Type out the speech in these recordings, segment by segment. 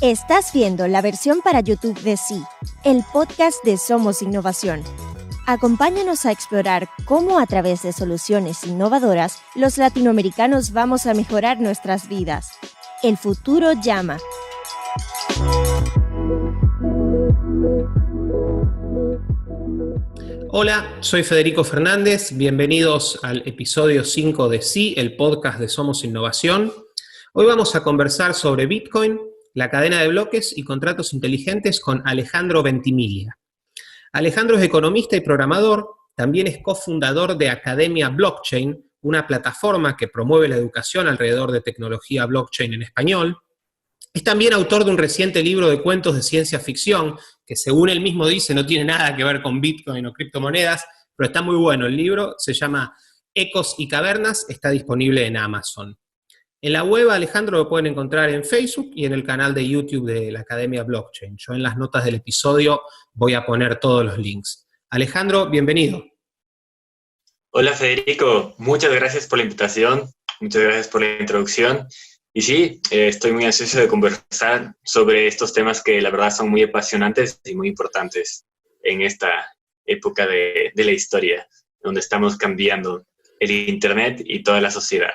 Estás viendo la versión para YouTube de Sí, el podcast de Somos Innovación. Acompáñanos a explorar cómo a través de soluciones innovadoras los latinoamericanos vamos a mejorar nuestras vidas. El futuro llama. Hola, soy Federico Fernández, bienvenidos al episodio 5 de Sí, el podcast de Somos Innovación. Hoy vamos a conversar sobre Bitcoin, la cadena de bloques y contratos inteligentes con Alejandro Ventimiglia. Alejandro es economista y programador, también es cofundador de Academia Blockchain, una plataforma que promueve la educación alrededor de tecnología blockchain en español. Es también autor de un reciente libro de cuentos de ciencia ficción, que según él mismo dice no tiene nada que ver con Bitcoin o criptomonedas, pero está muy bueno el libro, se llama Ecos y Cavernas, está disponible en Amazon. En la web Alejandro lo pueden encontrar en Facebook y en el canal de YouTube de la Academia Blockchain. Yo en las notas del episodio voy a poner todos los links. Alejandro, bienvenido. Hola Federico, muchas gracias por la invitación, muchas gracias por la introducción. Y sí, estoy muy ansioso de conversar sobre estos temas que la verdad son muy apasionantes y muy importantes en esta época de la historia, donde estamos cambiando el Internet y toda la sociedad.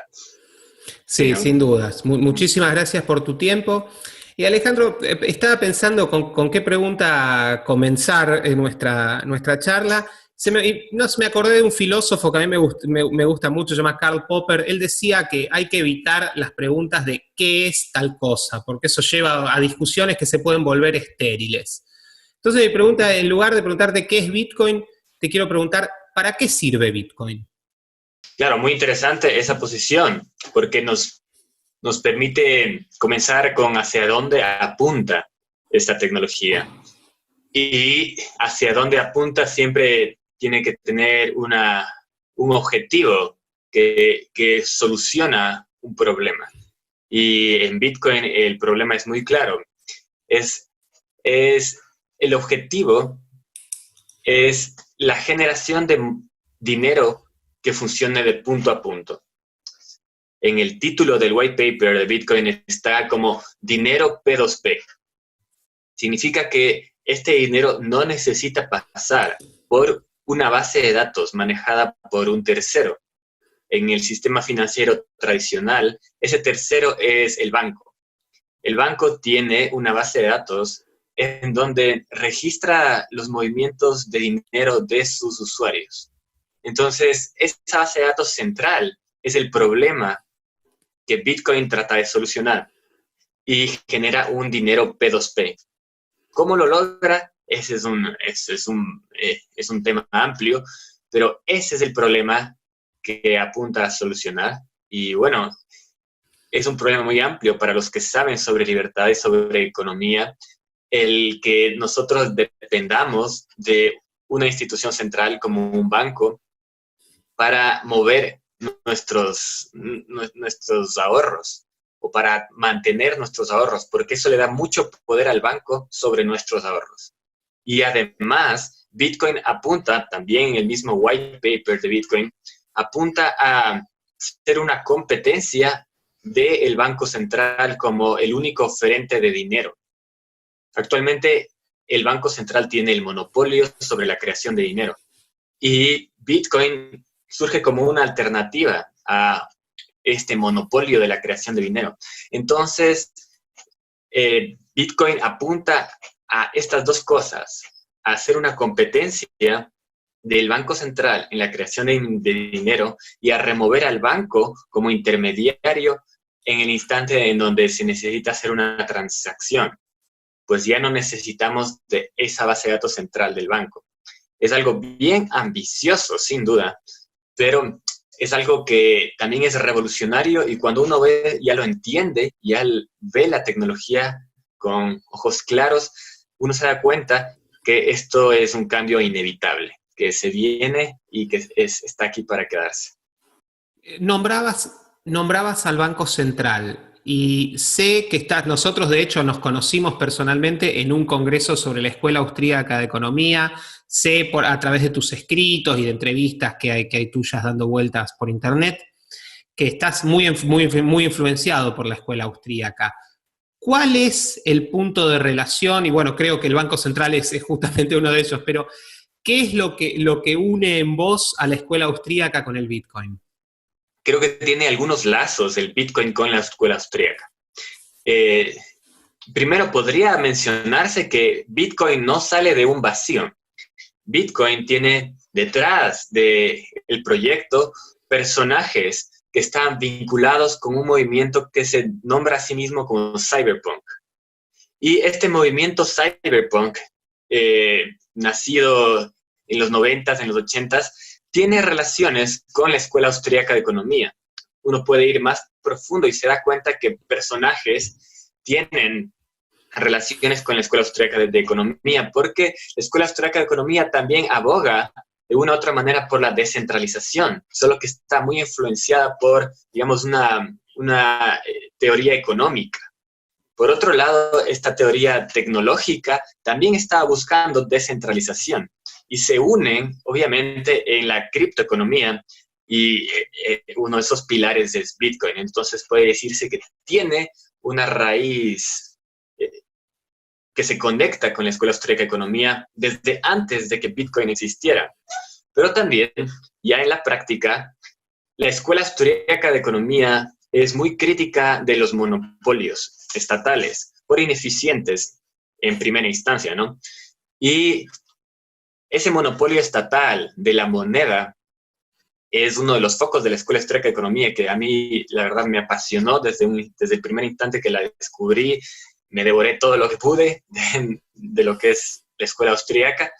Sí, ¿no? Sin dudas. Muchísimas gracias por tu tiempo. Y Alejandro, estaba pensando con qué pregunta comenzar nuestra charla. Me acordé de un filósofo que a mí me gusta mucho, se llama Karl Popper. Él decía que hay que evitar las preguntas de ¿qué es tal cosa? Porque eso lleva a discusiones que se pueden volver estériles. Entonces mi pregunta, en lugar de preguntarte qué es Bitcoin, te quiero preguntar, ¿para qué sirve Bitcoin? Claro, muy interesante esa posición, porque nos permite comenzar con hacia dónde apunta esta tecnología. Y hacia dónde apunta siempre tiene que tener un objetivo que soluciona un problema. Y en Bitcoin el problema es muy claro. El objetivo es la generación de dinero que funcione de punto a punto. En el título del white paper de Bitcoin está como dinero P2P. Significa que este dinero no necesita pasar por una base de datos manejada por un tercero. En el sistema financiero tradicional, ese tercero es el banco. El banco tiene una base de datos en donde registra los movimientos de dinero de sus usuarios. Entonces, esa base de datos central es el problema que Bitcoin trata de solucionar y genera un dinero P2P. ¿Cómo lo logra? Ese es un tema amplio, pero ese es el problema que apunta a solucionar. Y bueno, es un problema muy amplio para los que saben sobre libertad y sobre economía, el que nosotros dependamos de una institución central como un banco para mover nuestros ahorros o para mantener nuestros ahorros, porque eso le da mucho poder al banco sobre nuestros ahorros. Y además, Bitcoin apunta, también en el mismo white paper de Bitcoin, apunta a ser una competencia del Banco Central como el único oferente de dinero. Actualmente, el Banco Central tiene el monopolio sobre la creación de dinero. Y Bitcoin surge como una alternativa a este monopolio de la creación de dinero. Entonces, Bitcoin apunta a estas dos cosas, a hacer una competencia del Banco Central en la creación de dinero y a remover al banco como intermediario en el instante en donde se necesita hacer una transacción. Pues ya no necesitamos de esa base de datos central del banco. Es algo bien ambicioso, sin duda, pero es algo que también es revolucionario y cuando uno ya lo entiende, ya ve la tecnología con ojos claros, uno se da cuenta que esto es un cambio inevitable, que se viene y que está aquí para quedarse. Nombrabas al Banco Central y sé que nosotros de hecho nos conocimos personalmente en un congreso sobre la Escuela Austríaca de Economía, sé a través de tus escritos y de entrevistas que hay tuyas dando vueltas por internet, que estás muy influenciado por la Escuela Austríaca. ¿Cuál es el punto de relación? Y bueno, creo que el Banco Central es justamente uno de ellos, pero ¿qué es lo que une en vos a la escuela austríaca con el Bitcoin? Creo que tiene algunos lazos el Bitcoin con la escuela austríaca. Primero, podría mencionarse que Bitcoin no sale de un vacío. Bitcoin tiene detrás del proyecto personajes que están vinculados con un movimiento que se nombra a sí mismo como Cyberpunk. Y este movimiento Cyberpunk, nacido en los 90s, en los 80s, tiene relaciones con la Escuela Austríaca de Economía. Uno puede ir más profundo y se da cuenta que personajes tienen relaciones con la Escuela Austríaca de Economía, porque la Escuela Austríaca de Economía también aboga de una u otra manera por la descentralización, solo que está muy influenciada por, digamos, una teoría económica. Por otro lado, esta teoría tecnológica también está buscando descentralización y se unen, obviamente, en la criptoeconomía y uno de esos pilares es Bitcoin. Entonces puede decirse que tiene una raíz que se conecta con la Escuela Austríaca de Economía desde antes de que Bitcoin existiera. Pero también, ya en la práctica, la Escuela Austríaca de Economía es muy crítica de los monopolios estatales, por ineficientes en primera instancia, ¿no? Y ese monopolio estatal de la moneda es uno de los focos de la Escuela Austríaca de Economía que a mí, la verdad, me apasionó desde el primer instante que la descubrí. Me devoré todo lo que pude de lo que es la Escuela Austríaca.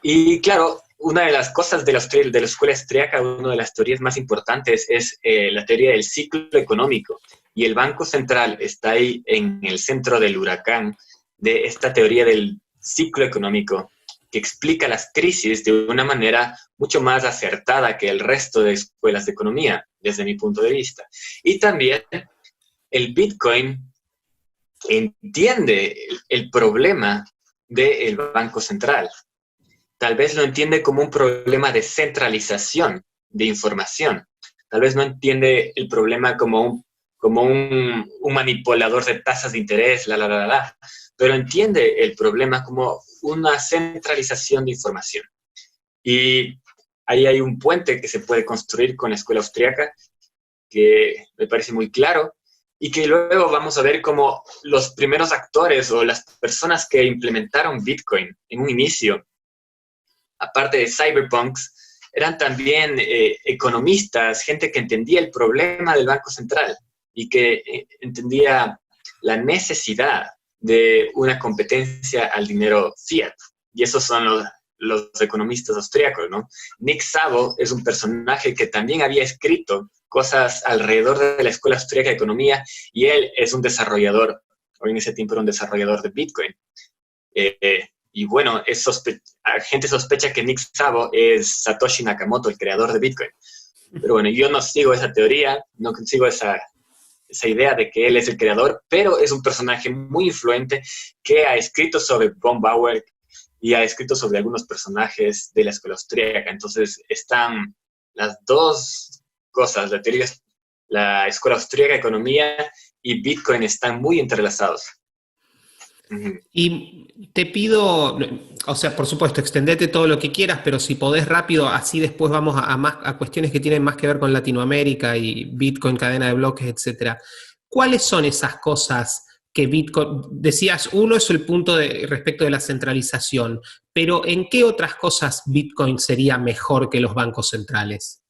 Y claro, una de las cosas de la Escuela Austríaca, una de las teorías más importantes es la teoría del ciclo económico. Y el Banco Central está ahí en el centro del huracán de esta teoría del ciclo económico que explica las crisis de una manera mucho más acertada que el resto de escuelas de economía, desde mi punto de vista. Y también el Bitcoin entiende el problema del Banco Central. Tal vez lo entiende como un problema de centralización de información. Tal vez no entiende el problema como un manipulador de tasas de interés, pero entiende el problema como una centralización de información. Y ahí hay un puente que se puede construir con la escuela austríaca que me parece muy claro y que luego vamos a ver cómo los primeros actores o las personas que implementaron Bitcoin en un inicio, aparte de cyberpunks, eran también economistas, gente que entendía el problema del Banco Central y que entendía la necesidad de una competencia al dinero fiat. Y esos son los economistas austríacos, ¿no? Nick Szabo es un personaje que también había escrito cosas alrededor de la Escuela Austríaca de Economía y él es un desarrollador, o en ese tiempo era un desarrollador de Bitcoin. Y bueno, la gente sospecha que Nick Szabo es Satoshi Nakamoto, el creador de Bitcoin. Pero bueno, yo no sigo esa teoría, no sigo esa idea de que él es el creador, pero es un personaje muy influente que ha escrito sobre von Bauer y ha escrito sobre algunos personajes de la escuela austríaca. Entonces están las dos cosas, la escuela austríaca de economía y Bitcoin están muy entrelazados. Y te pido, o sea, por supuesto, extendete todo lo que quieras, pero si podés rápido, así después vamos a cuestiones que tienen más que ver con Latinoamérica y Bitcoin, cadena de bloques, etcétera. ¿Cuáles son esas cosas que Bitcoin, decías, uno es el punto respecto de la centralización, pero ¿en qué otras cosas Bitcoin sería mejor que los bancos centrales?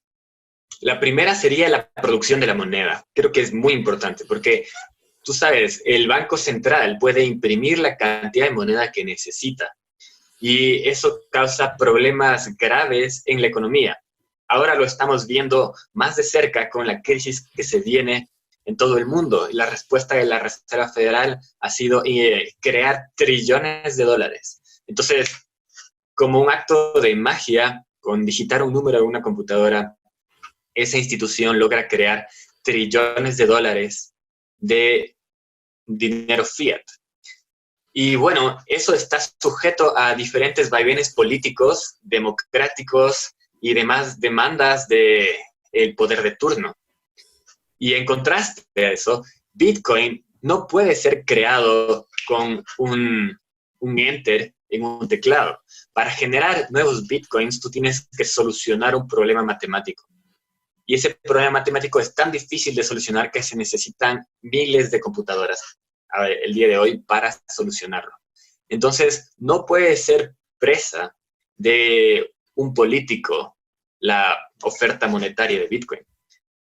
La primera sería la producción de la moneda. Creo que es muy importante porque tú sabes, el Banco Central puede imprimir la cantidad de moneda que necesita y eso causa problemas graves en la economía. Ahora lo estamos viendo más de cerca con la crisis que se viene en todo el mundo. La respuesta de la Reserva Federal ha sido crear trillones de dólares. Entonces, como un acto de magia, con digitar un número en una computadora, esa institución logra crear trillones de dólares de dinero fiat. Y bueno, eso está sujeto a diferentes vaivenes políticos, democráticos y demás demandas del poder de turno. Y en contraste a eso, Bitcoin no puede ser creado con un enter en un teclado. Para generar nuevos bitcoins, tú tienes que solucionar un problema matemático. Y ese problema matemático es tan difícil de solucionar que se necesitan miles de computadoras el día de hoy para solucionarlo. Entonces, no puede ser presa de un político la oferta monetaria de Bitcoin.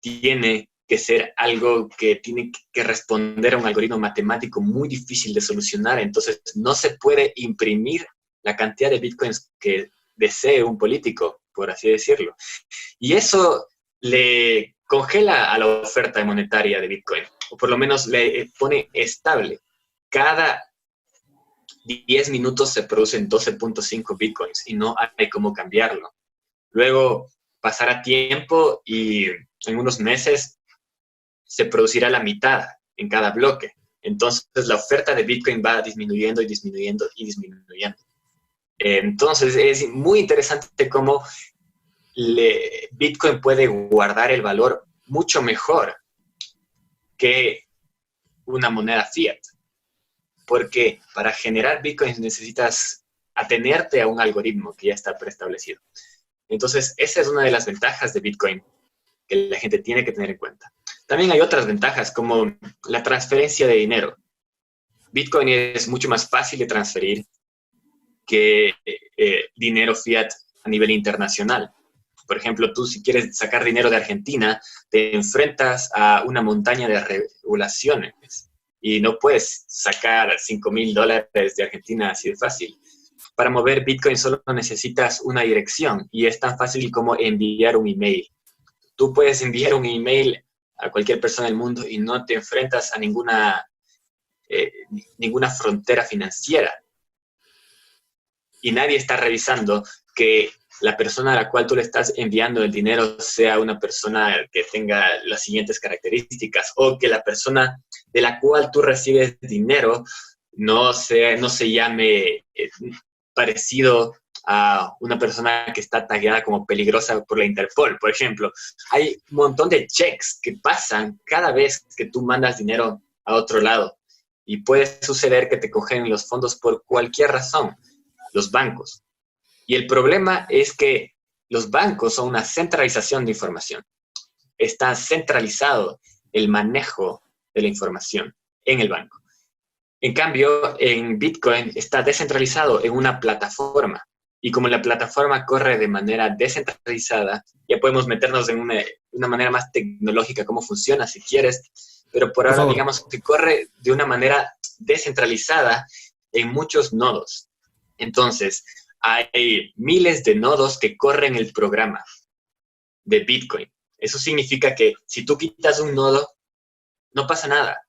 Tiene que ser algo que tiene que responder a un algoritmo matemático muy difícil de solucionar. Entonces, no se puede imprimir la cantidad de Bitcoins que desee un político, por así decirlo. Y eso le congela a la oferta monetaria de Bitcoin, o por lo menos le pone estable. Cada 10 minutos se producen 12.5 Bitcoins y no hay cómo cambiarlo. Luego pasará tiempo y en unos meses se producirá la mitad en cada bloque. Entonces la oferta de Bitcoin va disminuyendo y disminuyendo y disminuyendo. Entonces es muy interesante cómo Bitcoin puede guardar el valor mucho mejor que una moneda fiat. Porque para generar Bitcoin necesitas atenerte a un algoritmo que ya está preestablecido. Entonces, esa es una de las ventajas de Bitcoin que la gente tiene que tener en cuenta. También hay otras ventajas, como la transferencia de dinero. Bitcoin es mucho más fácil de transferir que dinero fiat a nivel internacional. Por ejemplo, tú si quieres sacar dinero de Argentina, te enfrentas a una montaña de regulaciones y no puedes sacar $5,000 de Argentina así de fácil. Para mover Bitcoin solo necesitas una dirección y es tan fácil como enviar un email. Tú puedes enviar un email a cualquier persona del mundo y no te enfrentas a ninguna frontera financiera. Y nadie está revisando que la persona a la cual tú le estás enviando el dinero sea una persona que tenga las siguientes características, o que la persona de la cual tú recibes dinero no se llame parecido a una persona que está tagueada como peligrosa por la Interpol, por ejemplo. Hay un montón de checks que pasan cada vez que tú mandas dinero a otro lado, y puede suceder que te cogen los fondos por cualquier razón, los bancos. Y el problema es que los bancos son una centralización de información. Está centralizado el manejo de la información en el banco. En cambio, en Bitcoin está descentralizado en una plataforma. Y como la plataforma corre de manera descentralizada, ya podemos meternos en una manera más tecnológica cómo funciona si quieres, pero por ahora digamos que corre de una manera descentralizada en muchos nodos. Entonces, hay miles de nodos que corren el programa de Bitcoin. Eso significa que si tú quitas un nodo, no pasa nada.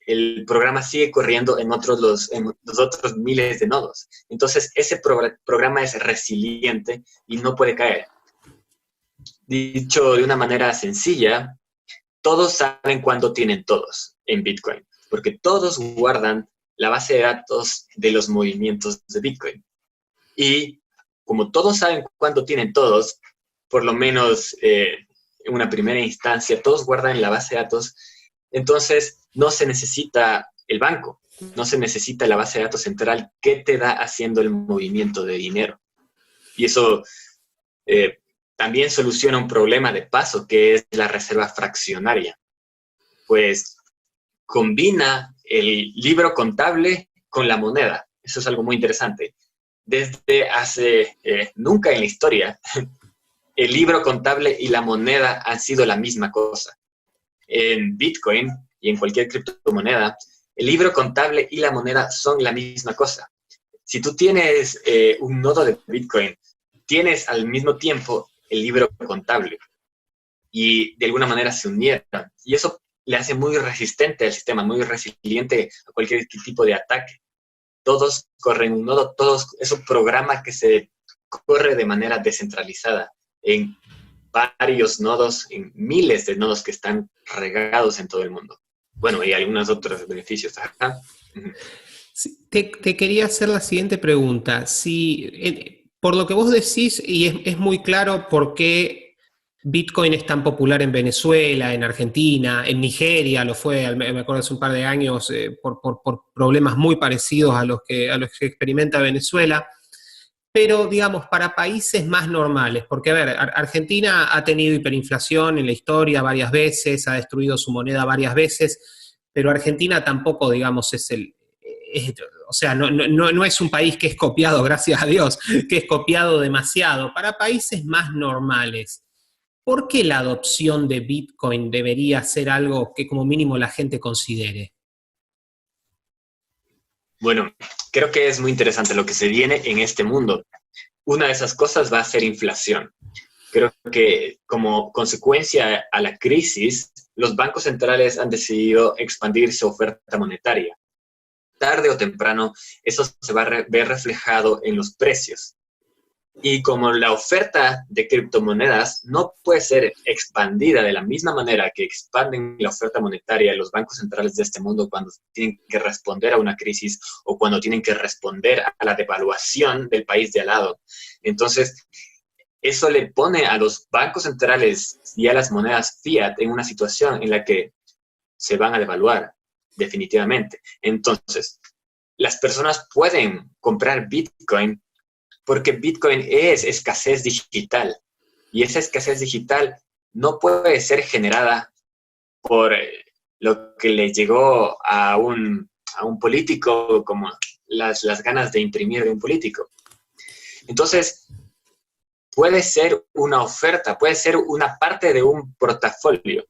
El programa sigue corriendo en los otros miles de nodos. Entonces, ese programa es resiliente y no puede caer. Dicho de una manera sencilla, todos saben cuándo tienen todos en Bitcoin, porque todos guardan la base de datos de los movimientos de Bitcoin. Y como todos saben cuándo tienen todos, por lo menos en una primera instancia, todos guardan la base de datos, entonces no se necesita el banco, no se necesita la base de datos central que te da haciendo el movimiento de dinero. Y eso también soluciona un problema de paso, que es la reserva fraccionaria. Pues combina el libro contable con la moneda. Eso es algo muy interesante. Desde hace nunca en la historia, el libro contable y la moneda han sido la misma cosa. En Bitcoin y en cualquier criptomoneda, el libro contable y la moneda son la misma cosa. Si tú tienes un nodo de Bitcoin, tienes al mismo tiempo el libro contable y de alguna manera se unieron. Y eso le hace muy resistente al sistema, muy resiliente a cualquier tipo de ataque. Todos corren un nodo, es un programa que se corre de manera descentralizada en varios nodos, en miles de nodos que están regados en todo el mundo. Bueno, y algunos otros beneficios. Ajá. Sí, te quería hacer la siguiente pregunta. Por lo que vos decís, y es muy claro por qué Bitcoin es tan popular en Venezuela, en Argentina, en Nigeria lo fue, me acuerdo hace un par de años, por problemas muy parecidos a los que experimenta Venezuela. Pero, digamos, para países más normales, porque, a ver, Argentina ha tenido hiperinflación en la historia varias veces, ha destruido su moneda varias veces, pero Argentina tampoco, digamos, o sea, no es un país que es copiado, gracias a Dios, que es copiado demasiado. Para países más normales, ¿por qué la adopción de Bitcoin debería ser algo que como mínimo la gente considere? Bueno, creo que es muy interesante lo que se viene en este mundo. Una de esas cosas va a ser inflación. Creo que como consecuencia a la crisis, los bancos centrales han decidido expandir su oferta monetaria. Tarde o temprano, eso se va a ver reflejado en los precios. Y como la oferta de criptomonedas no puede ser expandida de la misma manera que expanden la oferta monetaria de los bancos centrales de este mundo cuando tienen que responder a una crisis o cuando tienen que responder a la devaluación del país de al lado. Entonces, eso le pone a los bancos centrales y a las monedas fiat en una situación en la que se van a devaluar definitivamente. Entonces, las personas pueden comprar Bitcoin porque Bitcoin es escasez digital y esa escasez digital no puede ser generada por lo que le llegó a un político, como las ganas de imprimir de un político. Entonces, puede ser una oferta, puede ser una parte de un portafolio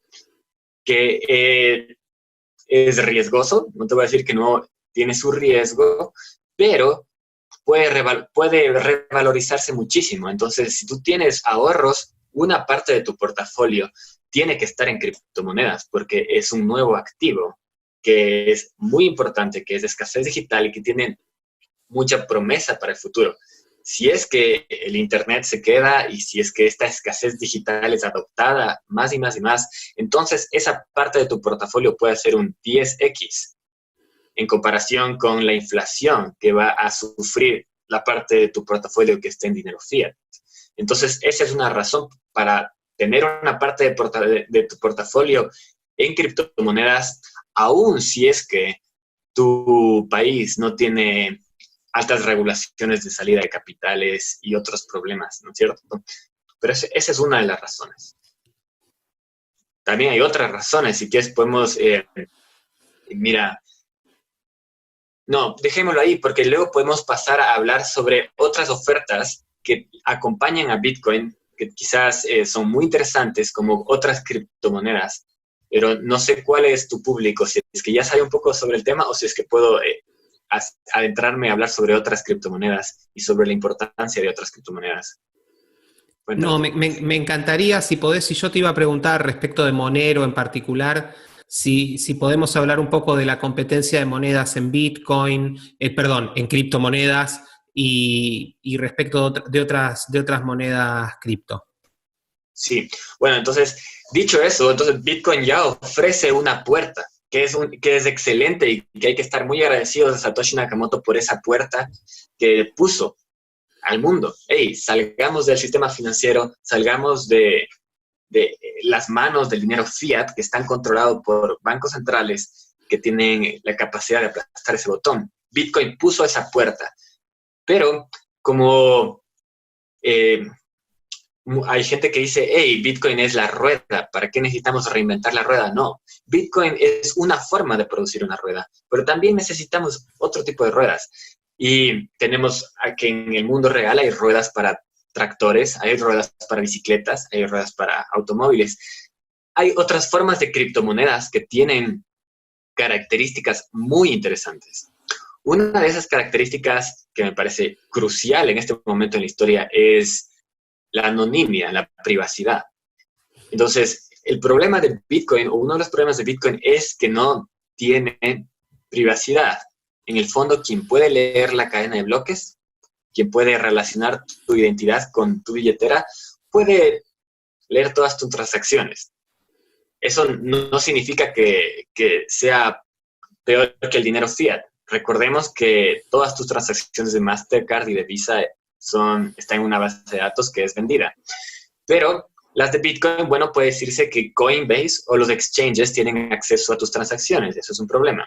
que es riesgoso, no te voy a decir que no tiene su riesgo, pero puede revalorizarse muchísimo. Entonces, si tú tienes ahorros, una parte de tu portafolio tiene que estar en criptomonedas porque es un nuevo activo que es muy importante, que es de escasez digital y que tiene mucha promesa para el futuro. Si es que el Internet se queda y si es que esta escasez digital es adoptada más y más y más, entonces esa parte de tu portafolio puede ser un 10x en comparación con la inflación que va a sufrir la parte de tu portafolio que esté en dinero fiat. Entonces, esa es una razón para tener una parte de tu portafolio en criptomonedas, aun si es que tu país no tiene altas regulaciones de salida de capitales y otros problemas, ¿no es cierto? Pero esa es una de las razones. También hay otras razones, si quieres podemos, mira, no, dejémoslo ahí, porque luego podemos pasar a hablar sobre otras ofertas que acompañan a Bitcoin, que quizás son muy interesantes, como otras criptomonedas. Pero no sé cuál es tu público, si es que ya sabe un poco sobre el tema o si es que puedo adentrarme a hablar sobre otras criptomonedas y sobre la importancia de otras criptomonedas. Cuéntame. No, me encantaría, si podés, si yo te iba a preguntar respecto de Monero en particular, si podemos hablar un poco de la competencia de monedas en Bitcoin, en criptomonedas y respecto de otras monedas cripto. Sí, bueno, entonces, dicho eso, entonces Bitcoin ya ofrece una puerta que es excelente y que hay que estar muy agradecidos a Satoshi Nakamoto por esa puerta que puso al mundo. Hey, salgamos del sistema financiero, salgamos de las manos del dinero fiat que están controlados por bancos centrales que tienen la capacidad de aplastar ese botón. Bitcoin puso esa puerta, pero como hay gente que dice, hey, Bitcoin es la rueda, ¿para qué necesitamos reinventar la rueda? No, Bitcoin es una forma de producir una rueda, pero también necesitamos otro tipo de ruedas. Y tenemos que en el mundo real hay ruedas para tractores, hay ruedas para bicicletas, hay ruedas para automóviles. Hay otras formas de criptomonedas que tienen características muy interesantes. Una de esas características que me parece crucial en este momento en la historia es la anonimia, la privacidad. Entonces, el problema de Bitcoin, o uno de los problemas de Bitcoin, es que no tiene privacidad. En el fondo, quien puede leer la cadena de bloques, quien puede relacionar tu identidad con tu billetera, puede leer todas tus transacciones. Eso no significa que sea peor que el dinero fiat. Recordemos que todas tus transacciones de Mastercard y de Visa están en una base de datos que es vendida. Pero Las de Bitcoin, bueno, puede decirse que Coinbase o los exchanges tienen acceso a tus transacciones. Eso es un problema.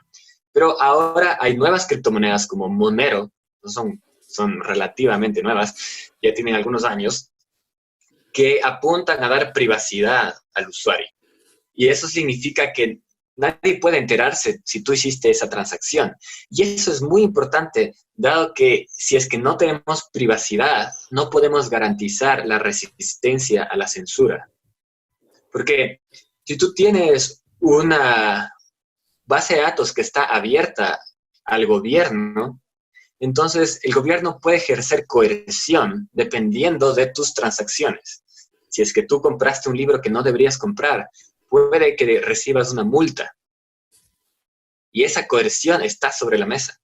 Pero ahora hay nuevas criptomonedas como Monero, son relativamente nuevas, ya tienen algunos años, que apuntan a dar privacidad al usuario. Y eso significa que nadie puede enterarse si tú hiciste esa transacción. Y eso es muy importante, dado que si es que no tenemos privacidad, no podemos garantizar la resistencia a la censura. Porque si tú tienes una base de datos que está abierta al gobierno, entonces el gobierno puede ejercer coerción dependiendo de tus transacciones. Si es que tú compraste un libro que no deberías comprar, puede que recibas una multa. Y esa coerción está sobre la mesa.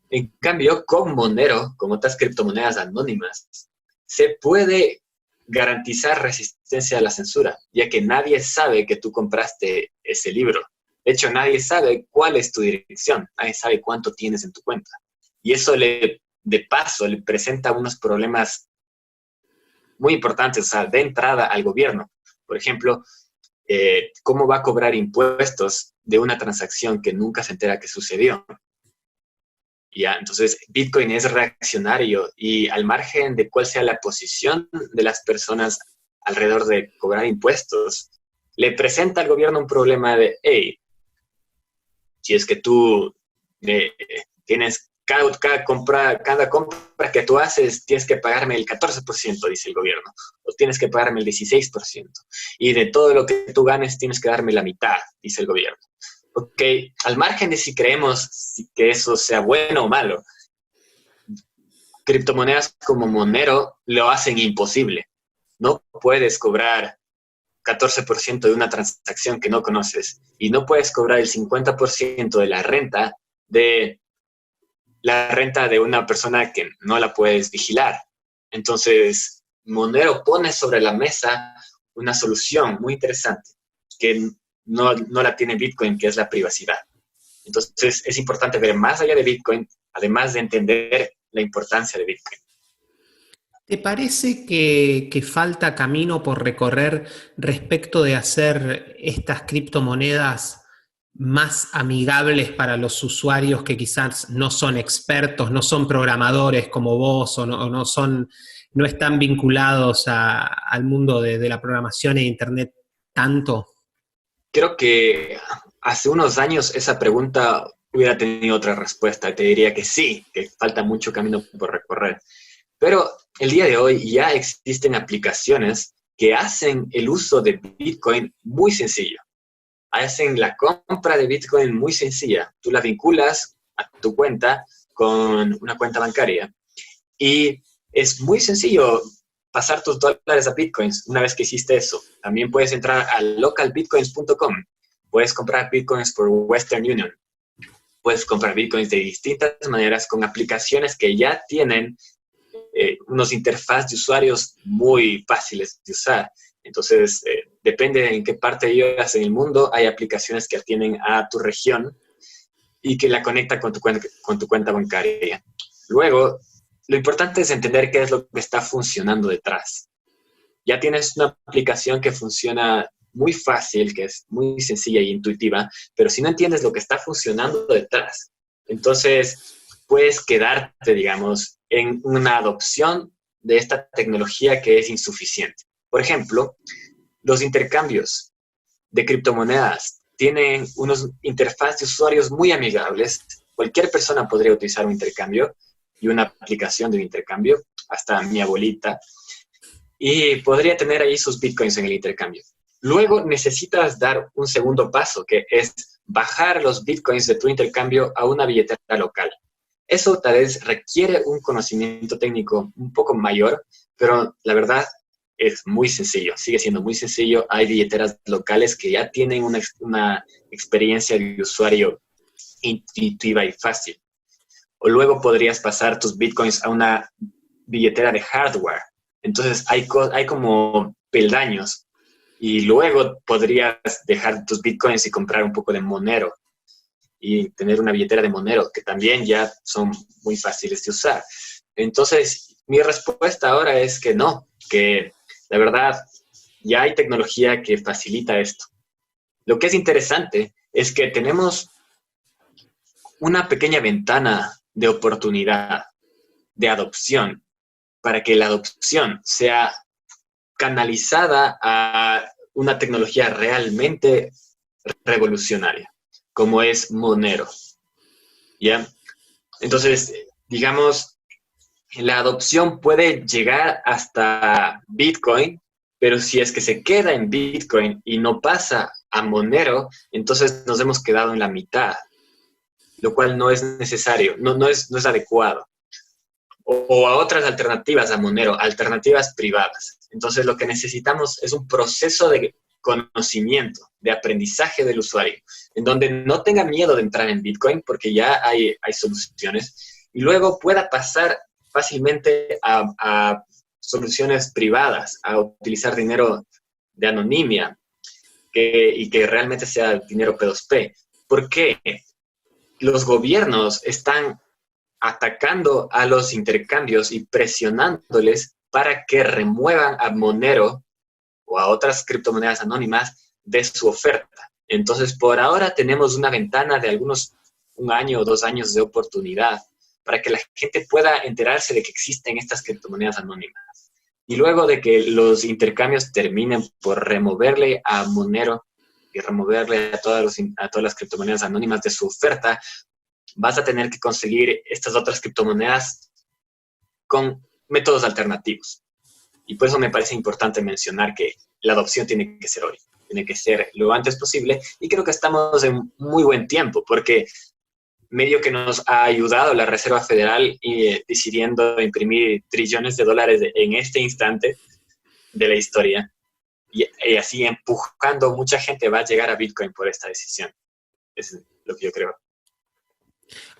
En cambio, con Monero, como otras criptomonedas anónimas, se puede garantizar resistencia a la censura, ya que nadie sabe que tú compraste ese libro. De hecho, nadie sabe cuál es tu dirección, nadie sabe cuánto tienes en tu cuenta. Y eso de paso le presenta unos problemas muy importantes, o sea, de entrada al gobierno. Por ejemplo, ¿cómo va a cobrar impuestos de una transacción que nunca se entera que sucedió? Ya, entonces, Bitcoin es reaccionario y al margen de cuál sea la posición de las personas alrededor de cobrar impuestos, le presenta al gobierno un problema de, hey, si es que tú tienes cada compra que tú haces, tienes que pagarme el 14%, dice el gobierno, o tienes que pagarme el 16%, y de todo lo que tú ganes tienes que darme la mitad, dice el gobierno. Ok, al margen de si creemos que eso sea bueno o malo, criptomonedas como Monero lo hacen imposible. No puedes cobrar 14% de una transacción que no conoces y no puedes cobrar el 50% de la renta de una persona que no la puedes vigilar. Entonces, Monero pone sobre la mesa una solución muy interesante que no la tiene Bitcoin, que es la privacidad. Entonces, es importante ver más allá de Bitcoin, además de entender la importancia de Bitcoin. ¿Te parece que falta camino por recorrer respecto de hacer estas criptomonedas más amigables para los usuarios que quizás no son expertos, no son programadores como vos o no están vinculados al mundo de la programación e Internet tanto? Creo que hace unos años esa pregunta hubiera tenido otra respuesta. Te diría que sí, que falta mucho camino por recorrer. Pero el día de hoy ya existen aplicaciones que hacen el uso de Bitcoin muy sencillo. Hacen la compra de Bitcoin muy sencilla. Tú la vinculas a tu cuenta con una cuenta bancaria y es muy sencillo pasar tus dólares a Bitcoins una vez que hiciste eso. También puedes entrar a localbitcoins.com. Puedes comprar Bitcoins por Western Union. Puedes comprar Bitcoins de distintas maneras con aplicaciones que ya tienen unos interfaces de usuarios muy fáciles de usar. Entonces, depende de en qué parte vivas en el mundo, hay aplicaciones que atienden a tu región y que la conectan con tu cuenta bancaria. Luego, lo importante es entender qué es lo que está funcionando detrás. Ya tienes una aplicación que funciona muy fácil, que es muy sencilla e intuitiva, pero si no entiendes lo que está funcionando detrás, entonces puedes quedarte, digamos, en una adopción de esta tecnología que es insuficiente. Por ejemplo, los intercambios de criptomonedas tienen unos interfaces de usuarios muy amigables. Cualquier persona podría utilizar un intercambio y una aplicación de un intercambio, hasta mi abuelita, y podría tener ahí sus bitcoins en el intercambio. Luego necesitas dar un segundo paso, que es bajar los bitcoins de tu intercambio a una billetera local. Eso tal vez requiere un conocimiento técnico un poco mayor, pero la verdad es muy sencillo, sigue siendo muy sencillo. Hay billeteras locales que ya tienen una experiencia de usuario intuitiva y fácil. O luego podrías pasar tus bitcoins a una billetera de hardware. Entonces hay como peldaños. Y luego podrías dejar tus bitcoins y comprar un poco de Monero y tener una billetera de Monero, que también ya son muy fáciles de usar. Entonces, mi respuesta ahora es que no, que la verdad ya hay tecnología que facilita esto. Lo que es interesante es que tenemos una pequeña ventana de oportunidad, de adopción, para que la adopción sea canalizada a una tecnología realmente revolucionaria, como es Monero. ¿Ya? Entonces, digamos, la adopción puede llegar hasta Bitcoin, pero si es que se queda en Bitcoin y no pasa a Monero, entonces nos hemos quedado en la mitad, lo cual no es necesario, no es adecuado. O a otras alternativas a Monero, alternativas privadas. Entonces, lo que necesitamos es un proceso de conocimiento, de aprendizaje del usuario, en donde no tenga miedo de entrar en Bitcoin, porque ya hay soluciones, y luego pueda pasar fácilmente a soluciones privadas, a utilizar dinero de anonimia, y que realmente sea dinero P2P. ¿Por qué? Los gobiernos están atacando a los intercambios y presionándoles para que remuevan a Monero o a otras criptomonedas anónimas de su oferta. Entonces, por ahora tenemos una ventana de un año o 2 años de oportunidad para que la gente pueda enterarse de que existen estas criptomonedas anónimas. Y luego de que los intercambios terminen por removerle a Monero y removerle a todas las criptomonedas anónimas de su oferta, vas a tener que conseguir estas otras criptomonedas con métodos alternativos. Y por eso me parece importante mencionar que la adopción tiene que ser hoy, tiene que ser lo antes posible, y creo que estamos en muy buen tiempo, porque medio que nos ha ayudado la Reserva Federal decidiendo imprimir trillones de dólares en este instante de la historia, y así empujando, mucha gente va a llegar a Bitcoin por esta decisión. Es lo que yo creo.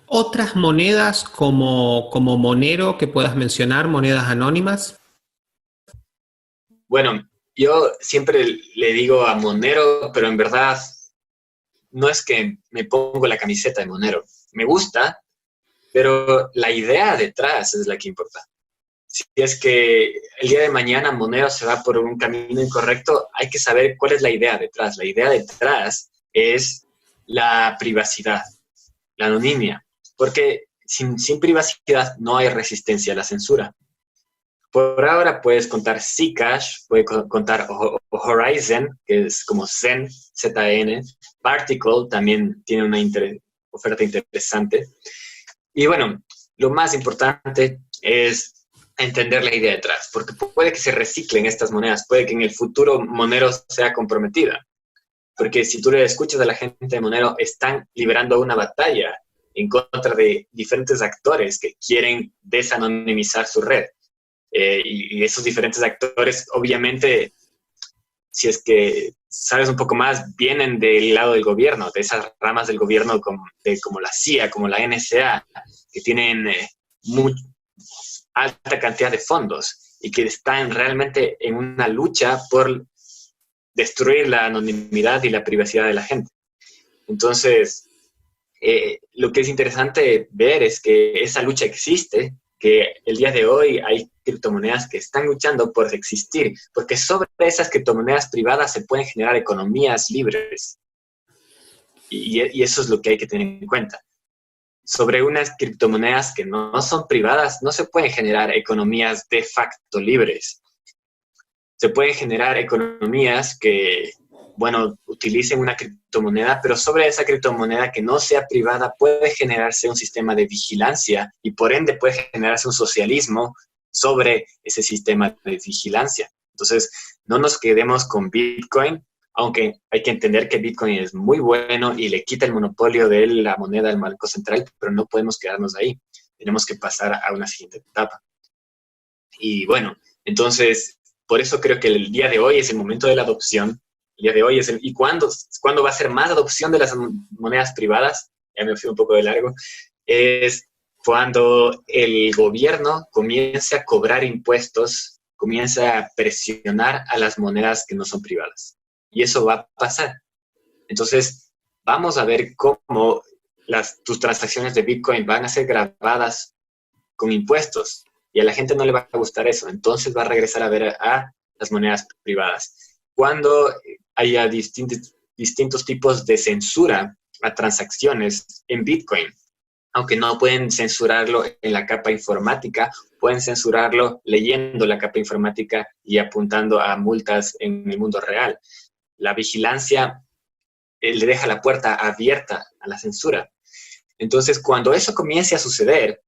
¿Otras monedas como Monero que puedas mencionar, monedas anónimas? Bueno, yo siempre le digo a Monero, pero en verdad no es que me pongo la camiseta de Monero. Me gusta, pero la idea detrás es la que importa. Si es que el día de mañana Monero se va por un camino incorrecto, hay que saber cuál es la idea detrás. La idea detrás es la privacidad, la anonimia, porque sin privacidad no hay resistencia a la censura. Por ahora puedes contar Zcash, puedes contar Horizon, que es como Zen, Z-N. Particle también tiene una oferta interesante. Y bueno, lo más importante es entender la idea detrás, porque puede que se reciclen estas monedas, puede que en el futuro Monero sea comprometida. Porque si tú le escuchas a la gente de Monero, están librando una batalla en contra de diferentes actores que quieren desanonimizar su red. Y esos diferentes actores, obviamente, si es que sabes un poco más, vienen del lado del gobierno, de esas ramas del gobierno como la CIA, como la NSA, que tienen alta cantidad de fondos y que están realmente en una lucha por destruir la anonimidad y la privacidad de la gente. Entonces, lo que es interesante ver es que esa lucha existe, que el día de hoy hay criptomonedas que están luchando por existir, porque sobre esas criptomonedas privadas se pueden generar economías libres. Y eso es lo que hay que tener en cuenta. Sobre unas criptomonedas que no son privadas, no se pueden generar economías de facto libres. Se pueden generar economías que, bueno, utilicen una criptomoneda, pero sobre esa criptomoneda que no sea privada puede generarse un sistema de vigilancia y por ende puede generarse un socialismo sobre ese sistema de vigilancia. Entonces, no nos quedemos con Bitcoin, aunque hay que entender que Bitcoin es muy bueno y le quita el monopolio de la moneda del Banco Central, pero no podemos quedarnos ahí. Tenemos que pasar a una siguiente etapa. Y bueno, entonces, por eso creo que el día de hoy es el momento de la adopción. El día de hoy es ¿y cuándo va a ser más adopción de las monedas privadas? Ya me fui un poco de largo. Es cuando el gobierno comience a cobrar impuestos, comience a presionar a las monedas que no son privadas. Y eso va a pasar. Entonces, vamos a ver cómo tus transacciones de Bitcoin van a ser grabadas con impuestos. Y a la gente no le va a gustar eso. Entonces va a regresar a ver a las monedas privadas. cuando haya distintos tipos de censura a transacciones en Bitcoin. Aunque no pueden censurarlo en la capa informática, pueden censurarlo leyendo la capa informática y apuntando a multas en el mundo real. La vigilancia le deja la puerta abierta a la censura. Entonces, cuando eso comience a suceder,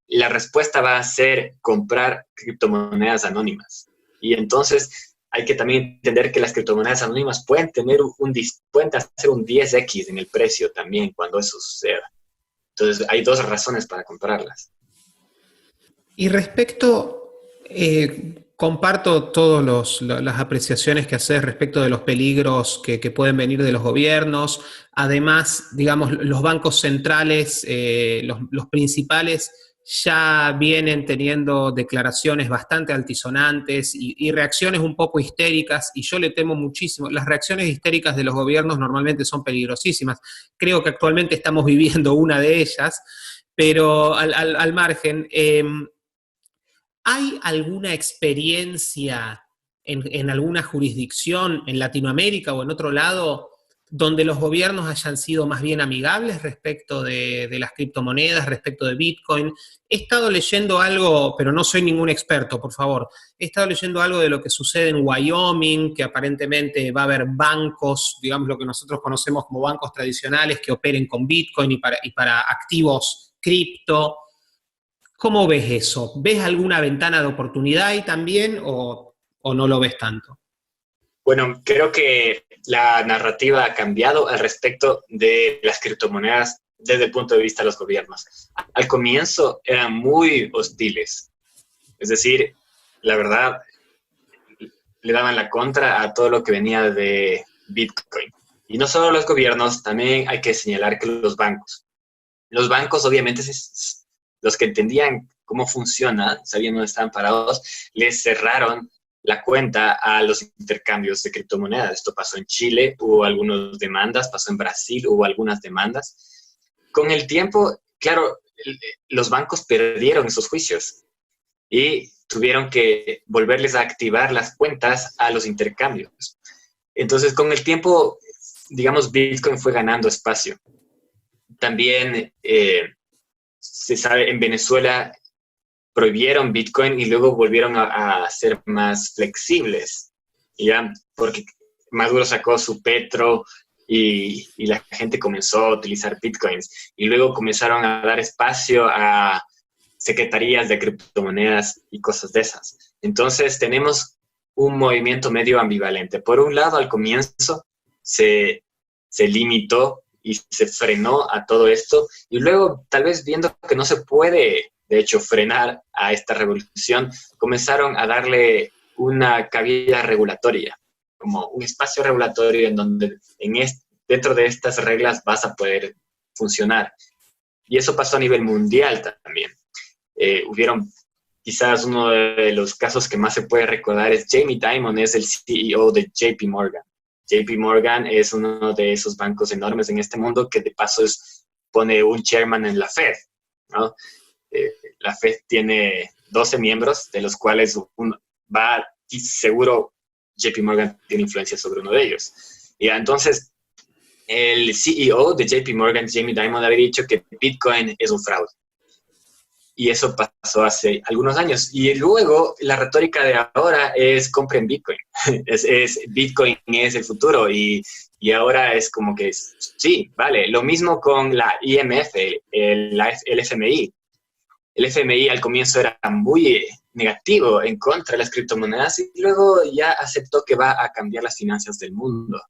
la respuesta va a ser comprar criptomonedas anónimas. Y entonces hay que también entender que las criptomonedas anónimas pueden hacer un 10x en el precio también cuando eso suceda. Entonces, hay dos razones para comprarlas. Y respecto, comparto todas las apreciaciones que haces respecto de los peligros que pueden venir de los gobiernos. Además, digamos, los bancos centrales, los principales, ya vienen teniendo declaraciones bastante altisonantes y reacciones un poco histéricas, y yo le temo muchísimo. Las reacciones histéricas de los gobiernos normalmente son peligrosísimas. Creo que actualmente estamos viviendo una de ellas, pero al margen, ¿hay alguna experiencia en alguna jurisdicción en Latinoamérica o en otro lado donde los gobiernos hayan sido más bien amigables respecto de las criptomonedas, respecto de Bitcoin? He estado leyendo algo, pero no soy ningún experto, por favor. He estado leyendo algo de lo que sucede en Wyoming, que aparentemente va a haber bancos, digamos lo que nosotros conocemos como bancos tradicionales, que operen con Bitcoin y para activos cripto. ¿Cómo ves eso? ¿Ves alguna ventana de oportunidad ahí también o no lo ves tanto? Bueno, creo que la narrativa ha cambiado al respecto de las criptomonedas desde el punto de vista de los gobiernos. Al comienzo eran muy hostiles. Es decir, la verdad, le daban la contra a todo lo que venía de Bitcoin. Y no solo los gobiernos, también hay que señalar que los bancos obviamente, los que entendían cómo funciona, sabían dónde estaban parados, les cerraron la cuenta a los intercambios de criptomonedas. Esto pasó en Chile, hubo algunas demandas, pasó en Brasil, hubo algunas demandas. Con el tiempo, claro, los bancos perdieron esos juicios y tuvieron que volverles a activar las cuentas a los intercambios. Entonces, con el tiempo, digamos, Bitcoin fue ganando espacio. También se sabe, en Venezuela prohibieron Bitcoin y luego volvieron a ser más flexibles, ¿ya? Porque Maduro sacó su Petro y la gente comenzó a utilizar Bitcoins. Y luego comenzaron a dar espacio a secretarías de criptomonedas y cosas de esas. Entonces tenemos un movimiento medio ambivalente. Por un lado, al comienzo se limitó y se frenó a todo esto, y luego, tal vez viendo que no se puede, de hecho, frenar a esta revolución, comenzaron a darle una cabida regulatoria, como un espacio regulatorio en donde dentro de estas reglas vas a poder funcionar. Y eso pasó a nivel mundial también. Hubieron quizás uno de los casos que más se puede recordar es Jamie Dimon, es el CEO de JP Morgan. JP Morgan es uno de esos bancos enormes en este mundo que de paso pone un chairman en la Fed, ¿no? La Fed tiene 12 miembros, de los cuales y seguro JP Morgan tiene influencia sobre uno de ellos. Y entonces, el CEO de JP Morgan, Jamie Dimon, había dicho que Bitcoin es un fraude. Y eso pasó hace algunos años. Y luego la retórica de ahora es compren Bitcoin. Bitcoin es el futuro. Y ahora es como que sí, vale. Lo mismo con la IMF, el FMI. El FMI al comienzo era muy negativo en contra de las criptomonedas y luego ya aceptó que va a cambiar las finanzas del mundo.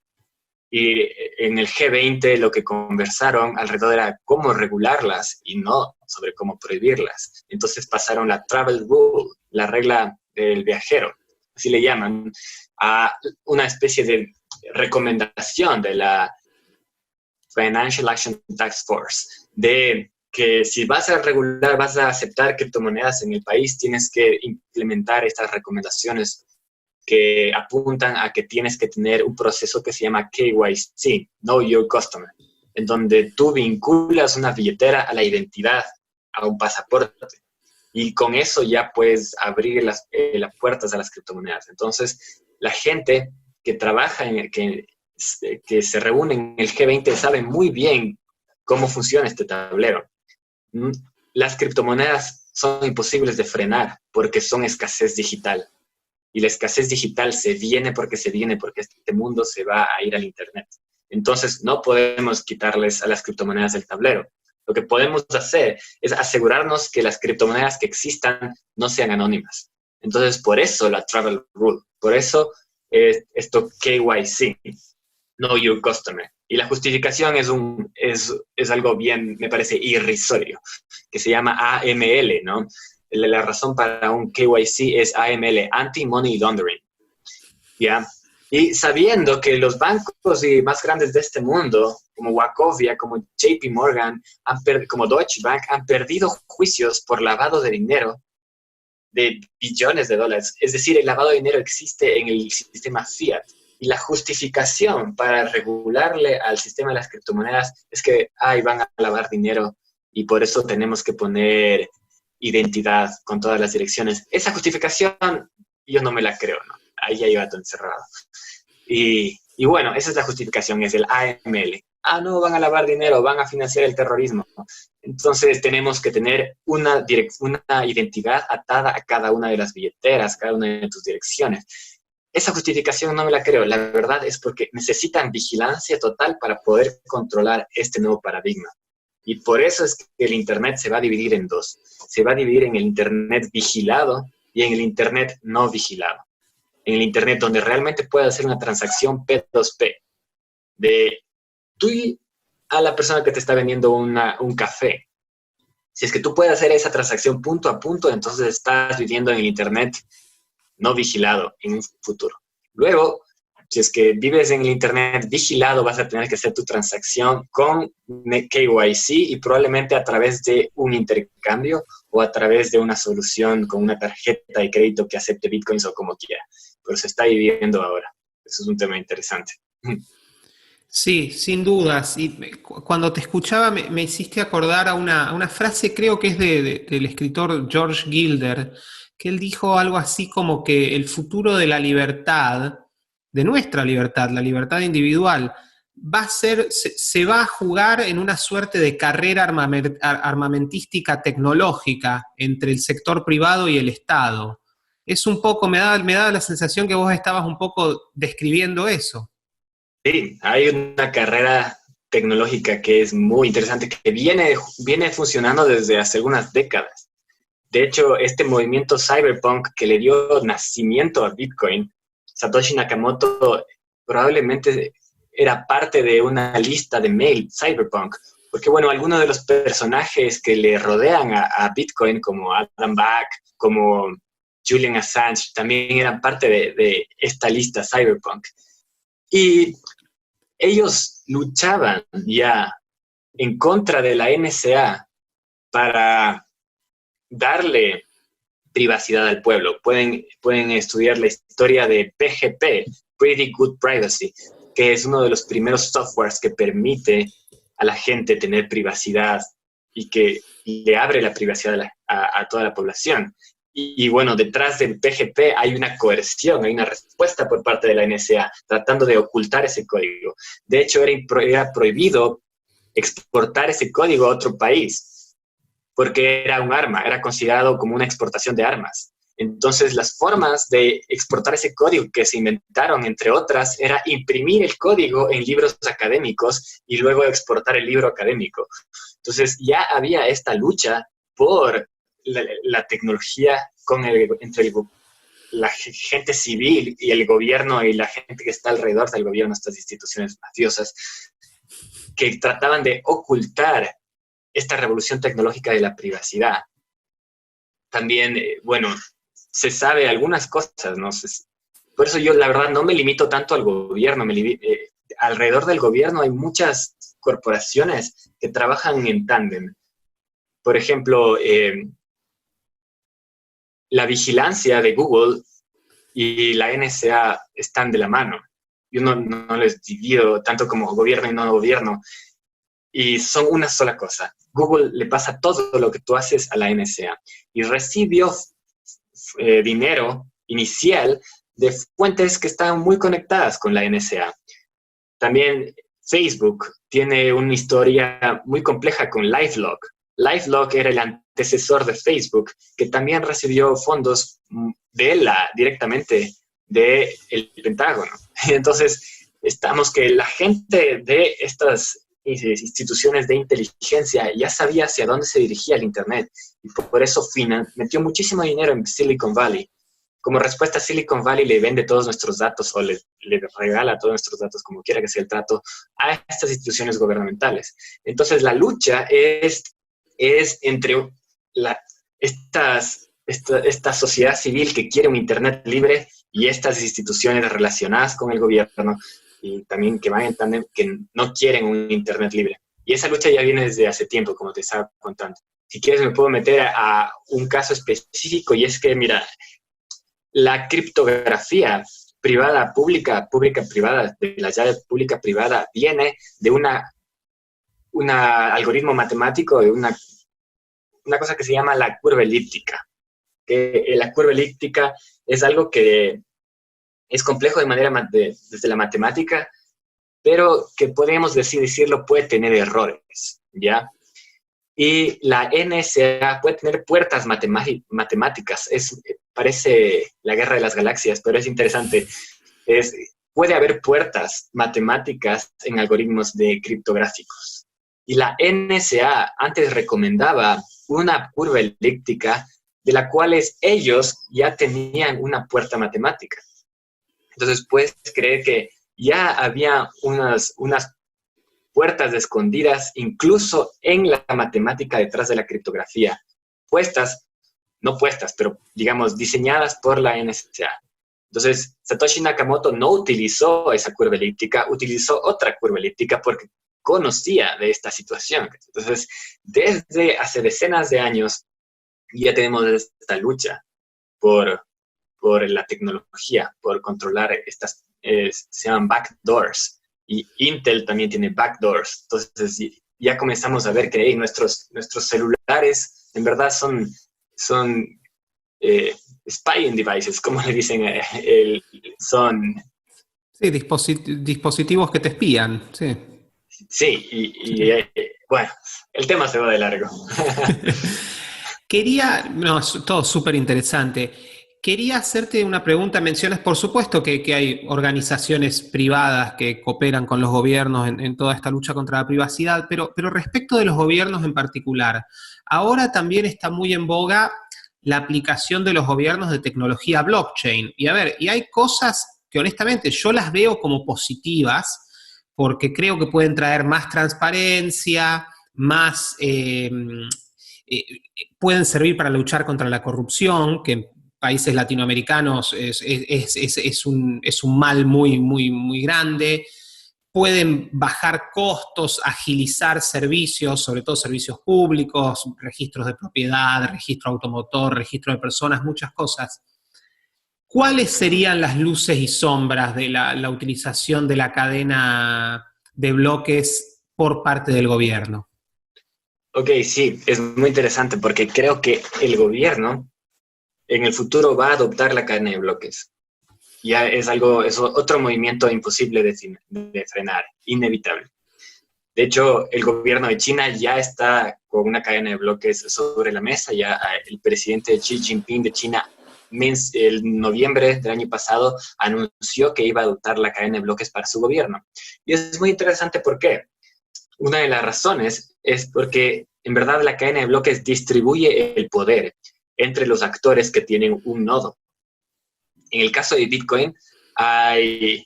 Y en el G20 lo que conversaron alrededor era cómo regularlas y no sobre cómo prohibirlas. Entonces pasaron la travel rule, la regla del viajero, así le llaman, a una especie de recomendación de la Financial Action Task Force, de que si vas a regular, vas a aceptar criptomonedas en el país, tienes que implementar estas recomendaciones que apuntan a que tienes que tener un proceso que se llama KYC, Know Your Customer, en donde tú vinculas una billetera a la identidad, a un pasaporte, y con eso ya puedes abrir las puertas a las criptomonedas. Entonces, la gente que trabaja que se reúne en el G20 sabe muy bien cómo funciona este tablero. Las criptomonedas son imposibles de frenar porque son escasez digital. Y la escasez digital se viene porque este mundo se va a ir al Internet. Entonces, no podemos quitarles a las criptomonedas del tablero. Lo que podemos hacer es asegurarnos que las criptomonedas que existan no sean anónimas. Entonces, por eso la Travel Rule, por eso esto KYC, Know Your Customer. Y la justificación es algo bien, me parece, irrisorio, que se llama AML, ¿no? La razón para un KYC es AML, Anti-Money Laundering, ¿ya? Y sabiendo que los bancos más grandes de este mundo, como Wachovia, como JP Morgan, como Deutsche Bank, han perdido juicios por lavado de dinero de billones de dólares. Es decir, el lavado de dinero existe en el sistema fiat. Y la justificación para regularle al sistema de las criptomonedas es que van a lavar dinero y por eso tenemos que poner identidad con todas las direcciones. Esa justificación yo no me la creo, ¿no? Ahí hay gato encerrado. Y bueno, esa es la justificación, es el AML. No, van a lavar dinero, van a financiar el terrorismo. Entonces tenemos que tener una identidad atada a cada una de las billeteras, cada una de tus direcciones. Esa justificación no me la creo. La verdad es porque necesitan vigilancia total para poder controlar este nuevo paradigma. Y por eso es que el Internet se va a dividir en dos. Se va a dividir en el Internet vigilado y en el Internet no vigilado. En el Internet donde realmente puedes hacer una transacción P2P de tú y a la persona que te está vendiendo un café. Si es que tú puedes hacer esa transacción punto a punto, entonces estás viviendo en el Internet no vigilado en un futuro. Luego, si es que vives en el Internet vigilado, vas a tener que hacer tu transacción con KYC y probablemente a través de un intercambio o a través de una solución con una tarjeta de crédito que acepte bitcoins o como quiera. Pero se está viviendo ahora. Eso es un tema interesante. Sí, sin dudas. Y cuando te escuchaba me hiciste acordar a una frase, creo que es del escritor George Gilder, que él dijo algo así como que el futuro de la libertad, de nuestra libertad, la libertad individual, se va a jugar en una suerte de carrera armamentística tecnológica entre el sector privado y el Estado. Es un poco, me daba la sensación que vos estabas un poco describiendo eso. Sí, hay una carrera tecnológica que es muy interesante, que viene funcionando desde hace algunas décadas. De hecho, este movimiento cyberpunk que le dio nacimiento a Bitcoin, Satoshi Nakamoto probablemente era parte de una lista de mail cyberpunk, porque bueno, algunos de los personajes que le rodean a Bitcoin, como Adam Back, como Julian Assange, también eran parte de esta lista cyberpunk. Y ellos luchaban ya en contra de la NSA para darle privacidad al pueblo. Pueden estudiar la historia de PGP, Pretty Good Privacy, que es uno de los primeros softwares que permite a la gente tener privacidad y que le abre la privacidad a toda la población. Y bueno, detrás del PGP hay una coerción, hay una respuesta por parte de la NSA tratando de ocultar ese código. De hecho, era prohibido exportar ese código a otro país porque era un arma, era considerado como una exportación de armas. Entonces, las formas de exportar ese código que se inventaron, entre otras, era imprimir el código en libros académicos y luego exportar el libro académico. Entonces, ya había esta lucha por la tecnología entre la gente civil y el gobierno y la gente que está alrededor del gobierno, estas instituciones mafiosas, que trataban de ocultar esta revolución tecnológica de la privacidad. También, bueno, se sabe algunas cosas, ¿no? Por eso yo, la verdad, no me limito tanto al gobierno. Alrededor del gobierno hay muchas corporaciones que trabajan en tándem. Por ejemplo, la vigilancia de Google y la NSA están de la mano. Yo no les divido tanto como gobierno y no gobierno. Y son una sola cosa. Google le pasa todo lo que tú haces a la NSA y recibió dinero inicial de fuentes que están muy conectadas con la NSA. También Facebook tiene una historia muy compleja con LifeLock. LifeLock era el antecesor de Facebook, que también recibió fondos directamente del Pentágono. Entonces, estamos que la gente de estas instituciones de inteligencia ya sabía hacia dónde se dirigía el Internet, y por eso metió muchísimo dinero en Silicon Valley. Como respuesta, Silicon Valley le vende todos nuestros datos o le regala todos nuestros datos, como quiera que sea el trato, a estas instituciones gubernamentales. Entonces, la lucha es entre esta sociedad civil que quiere un Internet libre y estas instituciones relacionadas con el gobierno y también que van en tándem, que no quieren un Internet libre. Y esa lucha ya viene desde hace tiempo, como te estaba contando. Si quieres, me puedo meter a un caso específico, y es que, mira, la criptografía privada, pública, privada, de la llave pública privada, viene de un algoritmo matemático, de una cosa que se llama la curva elíptica. Que la curva elíptica es algo que es complejo desde la matemática, pero que podemos decirlo puede tener errores, ¿ya? Y la NSA puede tener puertas matemáticas. Parece la guerra de las galaxias, pero es interesante. Puede haber puertas matemáticas en algoritmos criptográficos. Y la NSA antes recomendaba una curva elíptica de la cual ellos ya tenían una puerta matemática. Entonces puedes creer que ya había unas puertas escondidas, incluso en la matemática detrás de la criptografía, pero digamos, diseñadas por la NSA. Entonces, Satoshi Nakamoto no utilizó esa curva elíptica, utilizó otra curva elíptica porque conocía de esta situación. Entonces, desde hace decenas de años, ya tenemos esta lucha por la tecnología, por controlar estas, se llaman backdoors. Y Intel también tiene backdoors. Entonces, ya comenzamos a ver que nuestros celulares en verdad son spying devices, como le dicen, son... Sí, dispositivos que te espían, sí. Sí, bueno, el tema se va de largo. Es todo súper interesante. Quería hacerte una pregunta. Mencionas, por supuesto, que hay organizaciones privadas que cooperan con los gobiernos en toda esta lucha contra la privacidad, pero respecto de los gobiernos en particular, ahora también está muy en boga la aplicación de los gobiernos de tecnología blockchain. Y hay cosas que honestamente yo las veo como positivas, porque creo que pueden traer más transparencia, pueden servir para luchar contra la corrupción, que en países latinoamericanos es un mal muy, muy, muy grande. Pueden bajar costos, agilizar servicios, sobre todo servicios públicos, registros de propiedad, registro automotor, registro de personas, muchas cosas. ¿Cuáles serían las luces y sombras de la utilización de la cadena de bloques por parte del gobierno? Ok, sí, es muy interesante porque creo que el gobierno en el futuro va a adoptar la cadena de bloques. Ya es otro movimiento imposible de frenar, inevitable. De hecho, el gobierno de China ya está con una cadena de bloques sobre la mesa. Ya el presidente Xi Jinping de China, el noviembre del año pasado, anunció que iba a adoptar la cadena de bloques para su gobierno. Y es muy interesante. ¿Por qué? Una de las razones es porque, en verdad, la cadena de bloques distribuye el poder entre los actores que tienen un nodo. En el caso de Bitcoin, hay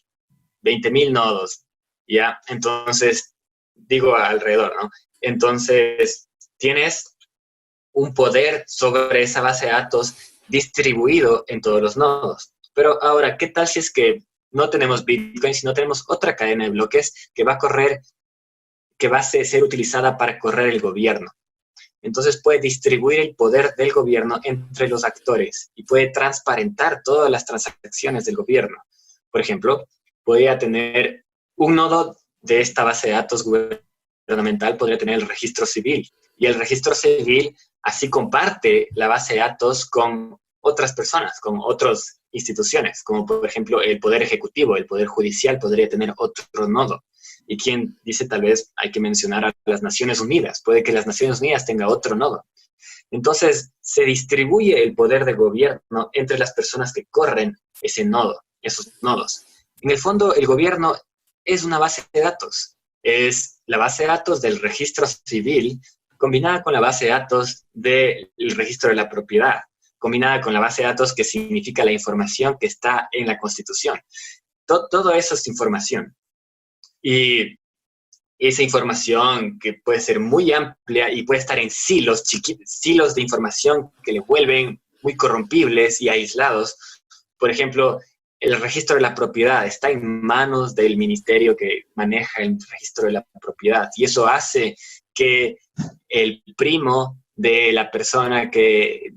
20,000 nodos, ¿ya? Entonces, digo alrededor, ¿no? Entonces, tienes un poder sobre esa base de datos distribuido en todos los nodos. Pero ahora, ¿qué tal si es que no tenemos Bitcoin, sino tenemos otra cadena de bloques que va a ser utilizada para correr el gobierno? Entonces puede distribuir el poder del gobierno entre los actores y puede transparentar todas las transacciones del gobierno. Por ejemplo, podría tener un nodo de esta base de datos gubernamental, podría tener el registro civil, y el registro civil así comparte la base de datos con otras personas, con otros instituciones, como por ejemplo el Poder Ejecutivo, el Poder Judicial podría tener otro nodo. Y quien dice, tal vez hay que mencionar a las Naciones Unidas, puede que las Naciones Unidas tenga otro nodo. Entonces, se distribuye el poder de gobierno entre las personas que corren ese nodo, esos nodos. En el fondo, el gobierno es una base de datos. Es la base de datos del registro civil combinada con la base de datos del registro de la propiedad, combinada con la base de datos que significa la información que está en la Constitución. Todo eso es información. Y esa información que puede ser muy amplia y puede estar en silos, silos de información que le vuelven muy corrompibles y aislados. Por ejemplo, el registro de la propiedad está en manos del ministerio que maneja el registro de la propiedad. Y eso hace que el primo de la persona que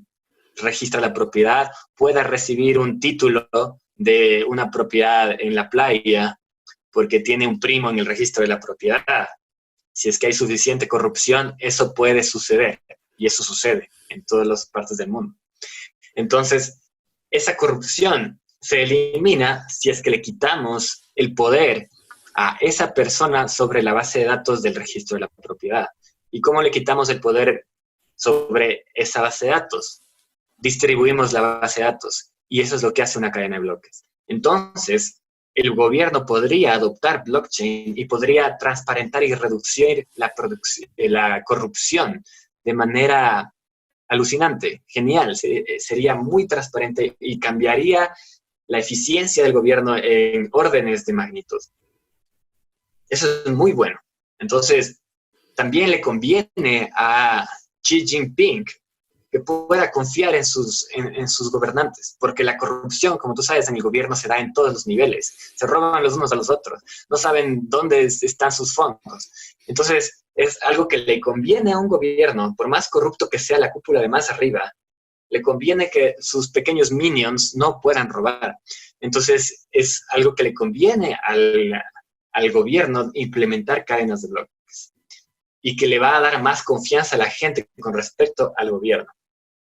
registra la propiedad pueda recibir un título de una propiedad en la playa porque tiene un primo en el registro de la propiedad. Si es que hay suficiente corrupción, eso puede suceder. Y eso sucede en todas las partes del mundo. Entonces, esa corrupción se elimina si es que le quitamos el poder a esa persona sobre la base de datos del registro de la propiedad. ¿Y cómo le quitamos el poder sobre esa base de datos? Distribuimos la base de datos. Y eso es lo que hace una cadena de bloques. Entonces, el gobierno podría adoptar blockchain y podría transparentar y reducir la corrupción de manera alucinante, genial. Sería muy transparente y cambiaría la eficiencia del gobierno en órdenes de magnitud. Eso es muy bueno. Entonces, también le conviene a Xi Jinping que pueda confiar en sus gobernantes, porque la corrupción, como tú sabes, en el gobierno se da en todos los niveles. Se roban los unos a los otros, no saben dónde están sus fondos. Entonces, es algo que le conviene a un gobierno, por más corrupto que sea la cúpula de más arriba, le conviene que sus pequeños minions no puedan robar. Entonces, es algo que le conviene al gobierno implementar cadenas de bloques y que le va a dar más confianza a la gente con respecto al gobierno.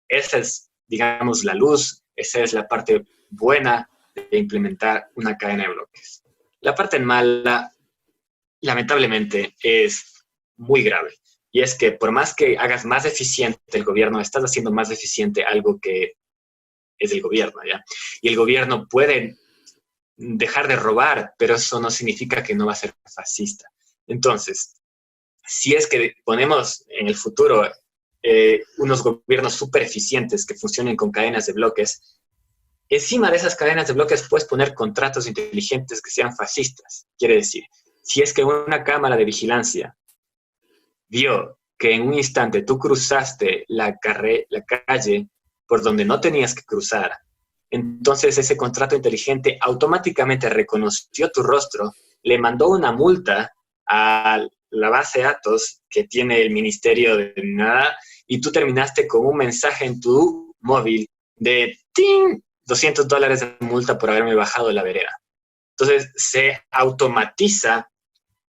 Esa es, digamos, la luz, esa es la parte buena de implementar una cadena de bloques. La parte mala, lamentablemente, es muy grave. Y es que por más que hagas más eficiente el gobierno, estás haciendo más eficiente algo que es del gobierno, ¿ya? Y el gobierno puede dejar de robar, pero eso no significa que no va a ser fascista. Entonces, si es que ponemos en el futuro unos gobiernos súper eficientes que funcionen con cadenas de bloques, encima de esas cadenas de bloques puedes poner contratos inteligentes que sean fascistas. Quiere decir, si es que una cámara de vigilancia vio que en un instante tú cruzaste la calle por donde no tenías que cruzar, entonces ese contrato inteligente automáticamente reconoció tu rostro, le mandó una multa a la base de datos que tiene el Ministerio de Nada, y tú terminaste con un mensaje en tu móvil de ¡ting! $200 de multa por haberme bajado de la vereda. Entonces, se automatiza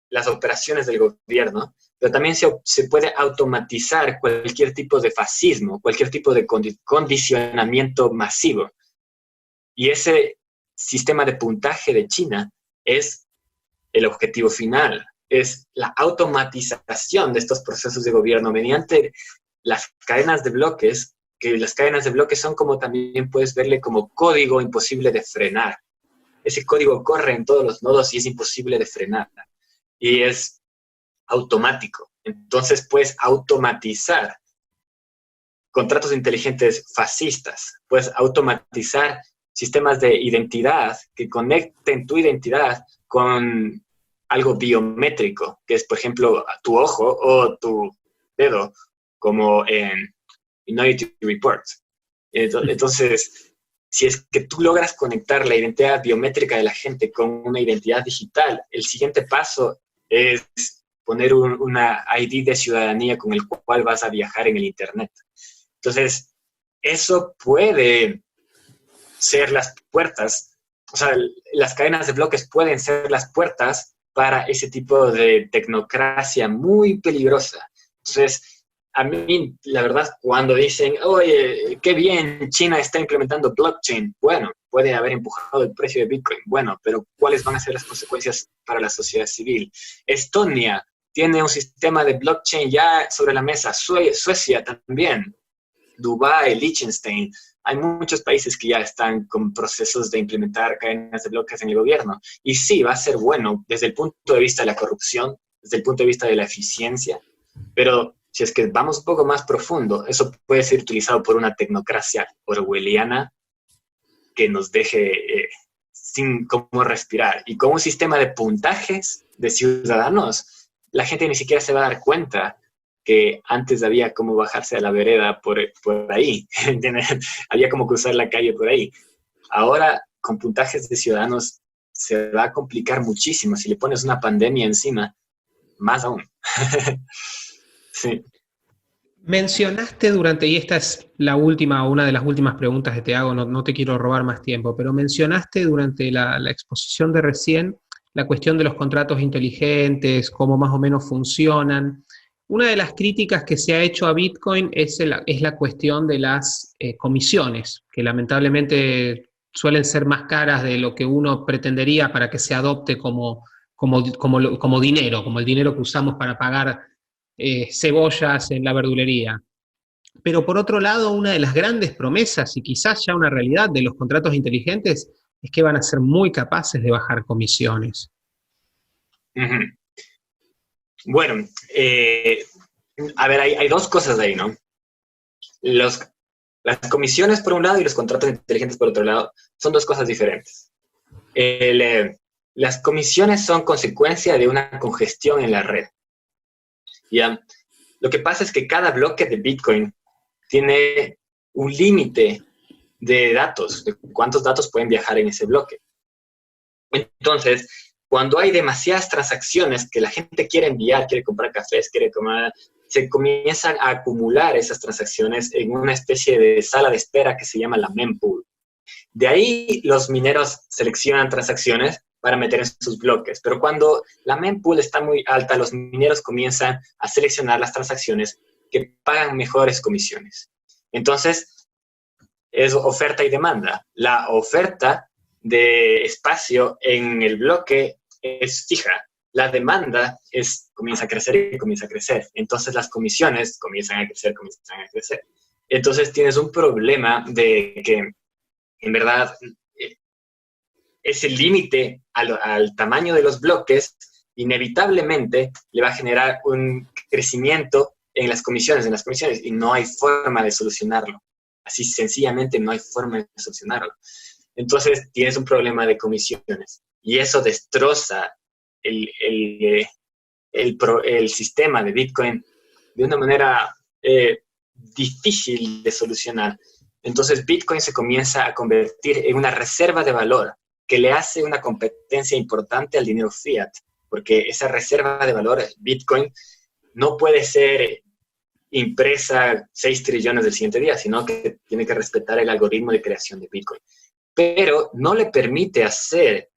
las operaciones del gobierno, pero también se puede automatizar cualquier tipo de fascismo, cualquier tipo de condicionamiento masivo. Y ese sistema de puntaje de China es el objetivo final, es la automatización de estos procesos de gobierno mediante las cadenas de bloques, que las cadenas de bloques son como también puedes verle como código imposible de frenar. Ese código corre en todos los nodos y es imposible de frenar. Y es automático. Entonces puedes automatizar contratos inteligentes fascistas, puedes automatizar sistemas de identidad que conecten tu identidad con algo biométrico, que es, por ejemplo, tu ojo o tu dedo, como en Minority Report. Entonces, si es que tú logras conectar la identidad biométrica de la gente con una identidad digital, el siguiente paso es poner una ID de ciudadanía con el cual vas a viajar en el Internet. Entonces, eso puede ser las puertas, o sea, las cadenas de bloques pueden ser las puertas para ese tipo de tecnocracia muy peligrosa. Entonces, a mí, la verdad, cuando dicen, oye, qué bien, China está implementando blockchain, bueno, puede haber empujado el precio de Bitcoin, bueno, pero ¿cuáles van a ser las consecuencias para la sociedad civil? Estonia tiene un sistema de blockchain ya sobre la mesa, Suecia también, Dubái, Liechtenstein. Hay muchos países que ya están con procesos de implementar cadenas de bloques en el gobierno. Y sí, va a ser bueno desde el punto de vista de la corrupción, desde el punto de vista de la eficiencia, pero si es que vamos un poco más profundo, eso puede ser utilizado por una tecnocracia orwelliana que nos deje sin cómo respirar. Y con un sistema de puntajes de ciudadanos, la gente ni siquiera se va a dar cuenta que antes había como bajarse a la vereda por ahí, había como cruzar la calle por ahí. Ahora, con puntajes de ciudadanos, se va a complicar muchísimo. Si le pones una pandemia encima, más aún. Sí. Mencionaste durante, y esta es la última, una de las últimas preguntas que te hago, no te quiero robar más tiempo, pero mencionaste durante la exposición de recién la cuestión de los contratos inteligentes, cómo más o menos funcionan. Una de las críticas que se ha hecho a Bitcoin es la cuestión de las comisiones, que lamentablemente suelen ser más caras de lo que uno pretendería para que se adopte como dinero, como el dinero que usamos para pagar cebollas en la verdulería. Pero por otro lado, una de las grandes promesas y quizás ya una realidad de los contratos inteligentes es que van a ser muy capaces de bajar comisiones. Uh-huh. Bueno, a ver, hay dos cosas ahí, ¿no? Las comisiones por un lado y los contratos inteligentes por otro lado son dos cosas diferentes. Las comisiones son consecuencia de una congestión en la red. ¿Ya? Lo que pasa es que cada bloque de Bitcoin tiene un límite de datos, de cuántos datos pueden viajar en ese bloque. Entonces, cuando hay demasiadas transacciones que la gente quiere enviar, quiere comprar cafés, se comienzan a acumular esas transacciones en una especie de sala de espera que se llama la mempool. De ahí los mineros seleccionan transacciones para meter en sus bloques. Pero cuando la mempool está muy alta, los mineros comienzan a seleccionar las transacciones que pagan mejores comisiones. Entonces, es oferta y demanda. La oferta de espacio en el bloque es fija. La demanda comienza a crecer y comienza a crecer. Entonces, las comisiones comienzan a crecer, comienzan a crecer. Entonces, tienes un problema de que, en verdad, ese límite al tamaño de los bloques inevitablemente le va a generar un crecimiento en las comisiones, y no hay forma de solucionarlo. Así sencillamente no hay forma de solucionarlo. Entonces tienes un problema de comisiones y eso destroza el sistema de Bitcoin de una manera difícil de solucionar. Entonces Bitcoin se comienza a convertir en una reserva de valor que le hace una competencia importante al dinero fiat, porque esa reserva de valor, Bitcoin, no puede ser impresa 6 trillones del siguiente día, sino que tiene que respetar el algoritmo de creación de Bitcoin. Pero no le permite ser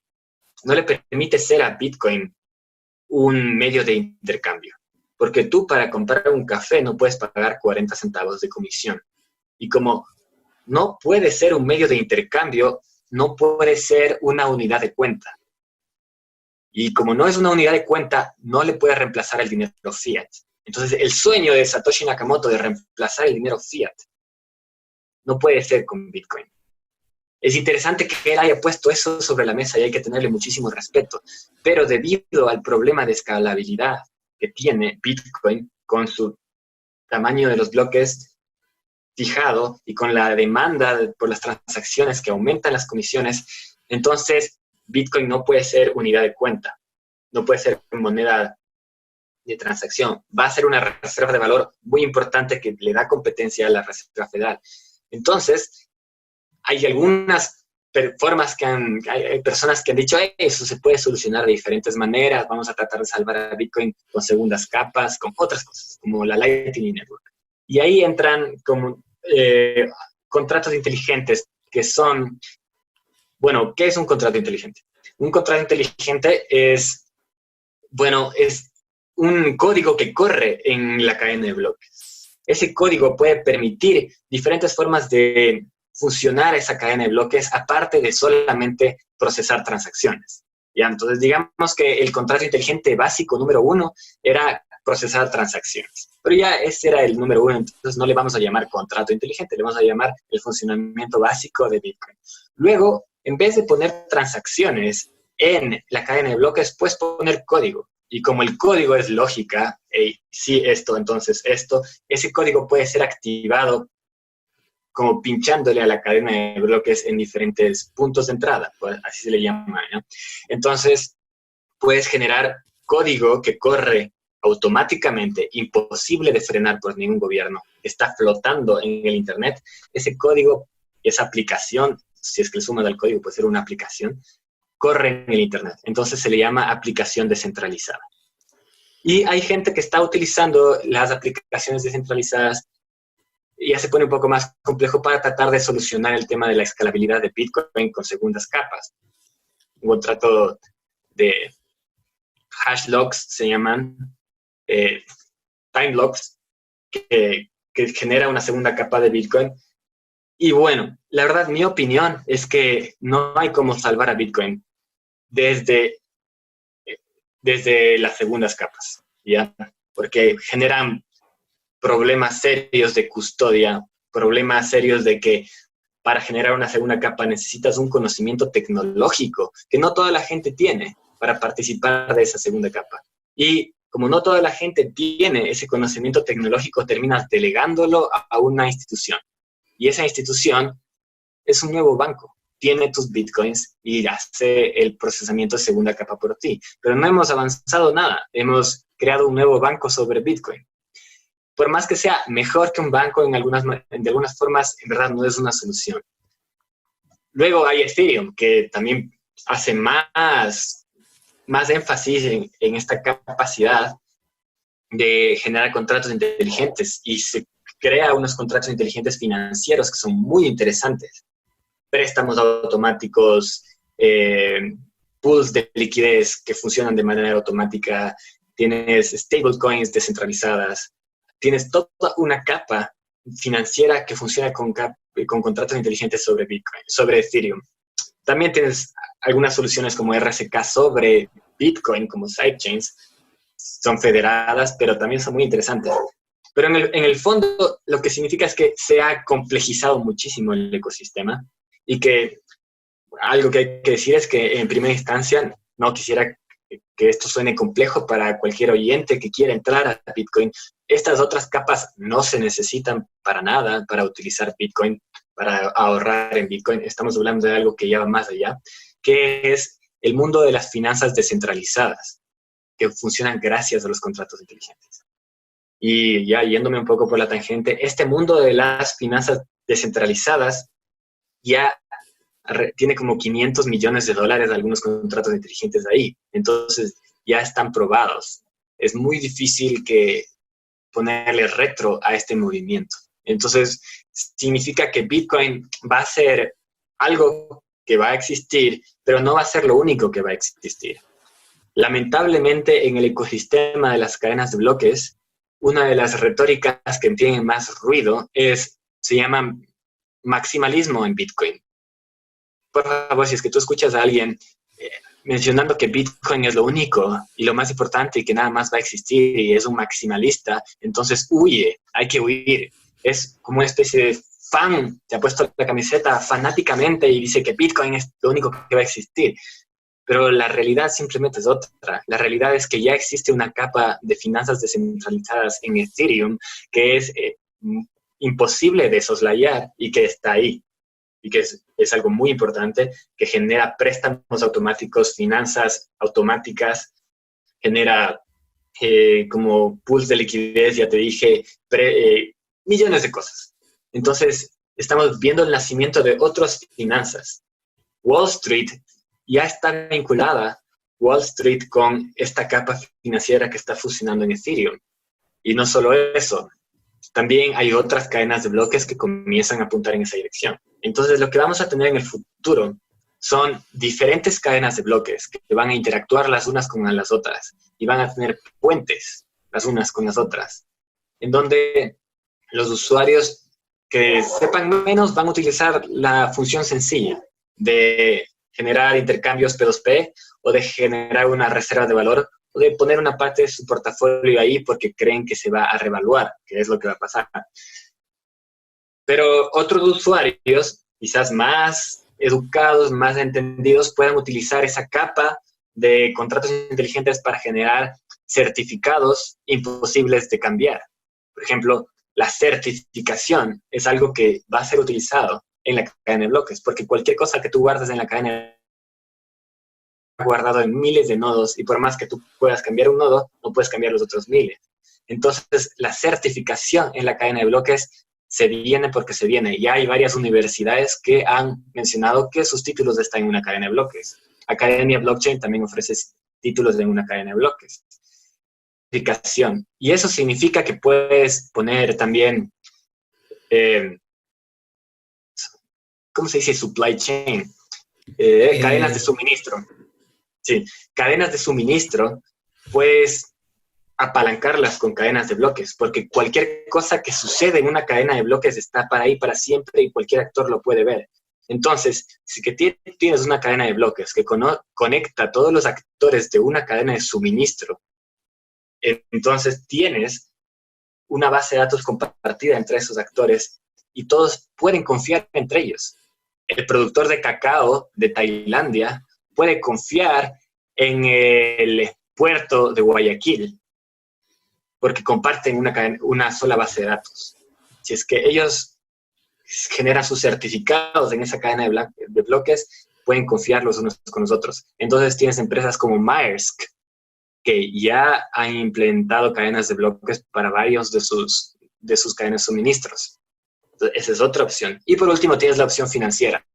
a Bitcoin un medio de intercambio, porque tú para comprar un café no puedes pagar 40 centavos de comisión. Y como no puede ser un medio de intercambio, no puede ser una unidad de cuenta. Y como no es una unidad de cuenta, no le puede reemplazar el dinero fiat. Entonces, el sueño de Satoshi Nakamoto de reemplazar el dinero fiat no puede ser con Bitcoin. Es interesante que él haya puesto eso sobre la mesa y hay que tenerle muchísimo respeto. Pero debido al problema de escalabilidad que tiene Bitcoin con su tamaño de los bloques fijado y con la demanda por las transacciones que aumentan las comisiones, entonces Bitcoin no puede ser unidad de cuenta, no puede ser moneda de transacción. Va a ser una reserva de valor muy importante que le da competencia a la Reserva Federal. Entonces, hay algunas hay personas que han dicho, eso se puede solucionar de diferentes maneras, vamos a tratar de salvar a Bitcoin con segundas capas, con otras cosas, como la Lightning Network. Y ahí entran como contratos inteligentes que son, bueno, ¿qué es un contrato inteligente? Un contrato inteligente es un código que corre en la cadena de bloques. ese código puede permitir diferentes formas de funcionar esa cadena de bloques, aparte de solamente procesar transacciones. ¿Ya? Entonces, digamos que el contrato inteligente básico número 1 era procesar transacciones. Pero ya ese era el número 1, entonces no le vamos a llamar contrato inteligente, le vamos a llamar el funcionamiento básico de Bitcoin. Luego, en vez de poner transacciones en la cadena de bloques, puedes poner código. Y como el código es lógica, sí esto, entonces esto, ese código puede ser activado como pinchándole a la cadena de bloques en diferentes puntos de entrada, pues así se le llama, ¿no? Entonces, puedes generar código que corre automáticamente, imposible de frenar por ningún gobierno, está flotando en el Internet. Ese código, esa aplicación, si es que le sumas al código, puede ser una aplicación, corre en el Internet. Entonces se le llama aplicación descentralizada. Y hay gente que está utilizando las aplicaciones descentralizadas y ya se pone un poco más complejo para tratar de solucionar el tema de la escalabilidad de Bitcoin con segundas capas. Un contrato de hash logs se llaman, time logs, que genera una segunda capa de Bitcoin. Y bueno, la verdad, mi opinión es que no hay cómo salvar a Bitcoin desde las segundas capas, ¿ya? Porque generan problemas serios de custodia, problemas serios de que para generar una segunda capa necesitas un conocimiento tecnológico que no toda la gente tiene para participar de esa segunda capa. Y como no toda la gente tiene ese conocimiento tecnológico, terminas delegándolo a una institución. Y esa institución es un nuevo banco. Tiene tus bitcoins y hace el procesamiento de segunda capa por ti. Pero no hemos avanzado nada. Hemos creado un nuevo banco sobre Bitcoin. Por más que sea mejor que un banco, de algunas formas, en verdad no es una solución. Luego hay Ethereum, que también hace más énfasis en esta capacidad de generar contratos inteligentes y se crea unos contratos inteligentes financieros que son muy interesantes. Préstamos automáticos, pools de liquidez que funcionan de manera automática, tienes stablecoins descentralizadas, tienes toda una capa financiera que funciona con contratos inteligentes sobre Bitcoin, sobre Ethereum. También tienes algunas soluciones como RSK sobre Bitcoin, como sidechains, son federadas, pero también son muy interesantes. Pero en el fondo, lo que significa es que se ha complejizado muchísimo el ecosistema y que algo que hay que decir es que en primera instancia no quisiera que esto suene complejo para cualquier oyente que quiera entrar a Bitcoin. Estas otras capas no se necesitan para nada para utilizar Bitcoin, para ahorrar en Bitcoin. Estamos hablando de algo que ya va más allá, que es el mundo de las finanzas descentralizadas, que funcionan gracias a los contratos inteligentes. Y ya yéndome un poco por la tangente, este mundo de las finanzas descentralizadas ya tiene como $500 millones algunos contratos inteligentes ahí. Entonces ya están probados. Es muy difícil que ponerle retro a este movimiento. Entonces significa que Bitcoin va a ser algo que va a existir, pero no va a ser lo único que va a existir. Lamentablemente, en el ecosistema de las cadenas de bloques, una de las retóricas que tienen más ruido se llama maximalismo en Bitcoin. Por favor, si es que tú escuchas a alguien mencionando que Bitcoin es lo único y lo más importante y que nada más va a existir y es un maximalista, entonces huye, hay que huir. Es como una especie de fan, se ha puesto la camiseta fanáticamente y dice que Bitcoin es lo único que va a existir. Pero la realidad simplemente es otra. La realidad es que ya existe una capa de finanzas descentralizadas en Ethereum que es imposible de soslayar y que está ahí. Y que es algo muy importante, que genera préstamos automáticos, finanzas automáticas, genera como pools de liquidez, ya te dije, millones de cosas. Entonces, estamos viendo el nacimiento de otras finanzas. Wall Street ya está vinculada, Wall Street, con esta capa financiera que está fusionando en Ethereum. Y no solo eso, también hay otras cadenas de bloques que comienzan a apuntar en esa dirección. Entonces, lo que vamos a tener en el futuro son diferentes cadenas de bloques que van a interactuar las unas con las otras y van a tener puentes las unas con las otras, en donde los usuarios que sepan menos van a utilizar la función sencilla de generar intercambios P2P o de generar una reserva de valor o de poner una parte de su portafolio ahí porque creen que se va a revaluar, que es lo que va a pasar. Pero otros usuarios, quizás más educados, más entendidos, puedan utilizar esa capa de contratos inteligentes para generar certificados imposibles de cambiar. Por ejemplo, la certificación es algo que va a ser utilizado en la cadena de bloques, porque cualquier cosa que tú guardes en la cadena guardado en miles de nodos y por más que tú puedas cambiar un nodo, no puedes cambiar los otros miles. Entonces, la certificación en la cadena de bloques se viene porque se viene. Ya hay varias universidades que han mencionado que sus títulos están en una cadena de bloques. Academia Blockchain también ofrece títulos en una cadena de bloques. Certificación. Y eso significa que puedes poner también, ¿cómo se dice? Supply chain. Cadenas de suministro. Sí, cadenas de suministro, puedes apalancarlas con cadenas de bloques, porque cualquier cosa que sucede en una cadena de bloques está para ahí para siempre y cualquier actor lo puede ver. Entonces, si que tienes una cadena de bloques que conecta a todos los actores de una cadena de suministro, entonces tienes una base de datos compartida entre esos actores y todos pueden confiar entre ellos. El productor de cacao de Tailandia puede confiar en el puerto de Guayaquil porque comparten una sola base de datos. Si es que ellos generan sus certificados en esa cadena de bloques, pueden confiar los unos con los otros. Entonces tienes empresas como Maersk, que ya han implementado cadenas de bloques para varios de sus cadenas de suministros. Entonces, esa es otra opción. Y por último tienes la opción financiera.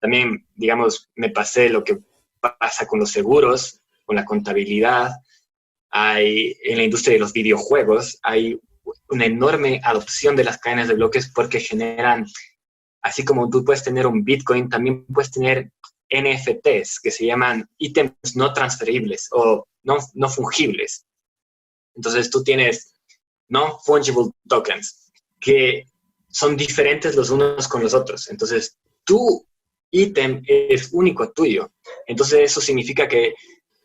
También, digamos, me pasé lo que pasa con los seguros, con la contabilidad. En la industria de los videojuegos hay una enorme adopción de las cadenas de bloques porque generan, así como tú puedes tener un Bitcoin, también puedes tener NFTs, que se llaman ítems no transferibles o no fungibles. Entonces tú tienes non-fungible tokens, que son diferentes los unos con los otros. Entonces tu ítem es único tuyo. Entonces eso significa que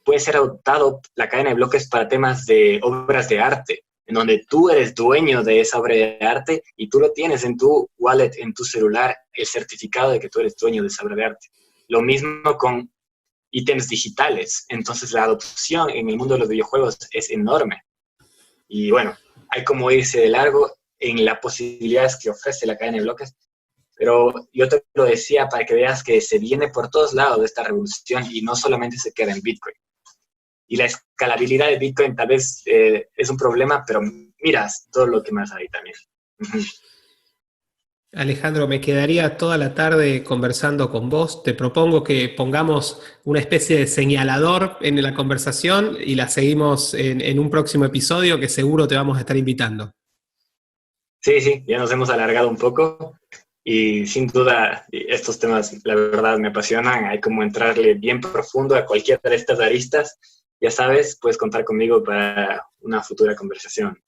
puede ser adoptado la cadena de bloques para temas de obras de arte, en donde tú eres dueño de esa obra de arte y tú lo tienes en tu wallet, en tu celular, el certificado de que tú eres dueño de esa obra de arte. Lo mismo con ítems digitales. Entonces la adopción en el mundo de los videojuegos es enorme. Y bueno, hay como irse de largo en las posibilidades que ofrece la cadena de bloques. Pero yo te lo decía para que veas que se viene por todos lados de esta revolución y no solamente se queda en Bitcoin. Y la escalabilidad de Bitcoin tal vez es un problema, pero miras todo lo que más hay también. Alejandro, me quedaría toda la tarde conversando con vos. Te propongo que pongamos una especie de señalador en la conversación y la seguimos en un próximo episodio que seguro te vamos a estar invitando. Sí, ya nos hemos alargado un poco y sin duda estos temas, la verdad, me apasionan. Hay como entrarle bien profundo a cualquiera de estas aristas. Ya sabes, puedes contar conmigo para una futura conversación.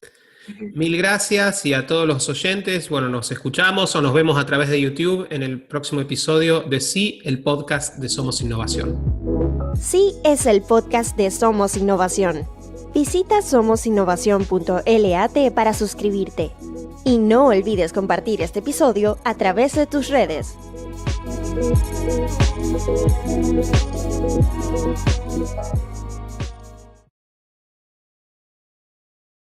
Mil gracias y a todos los oyentes. Bueno, nos escuchamos o nos vemos a través de YouTube en el próximo episodio de Sí, el podcast de Somos Innovación. Sí es el podcast de Somos Innovación. Visita somosinnovación.lat para suscribirte. Y no olvides compartir este episodio a través de tus redes.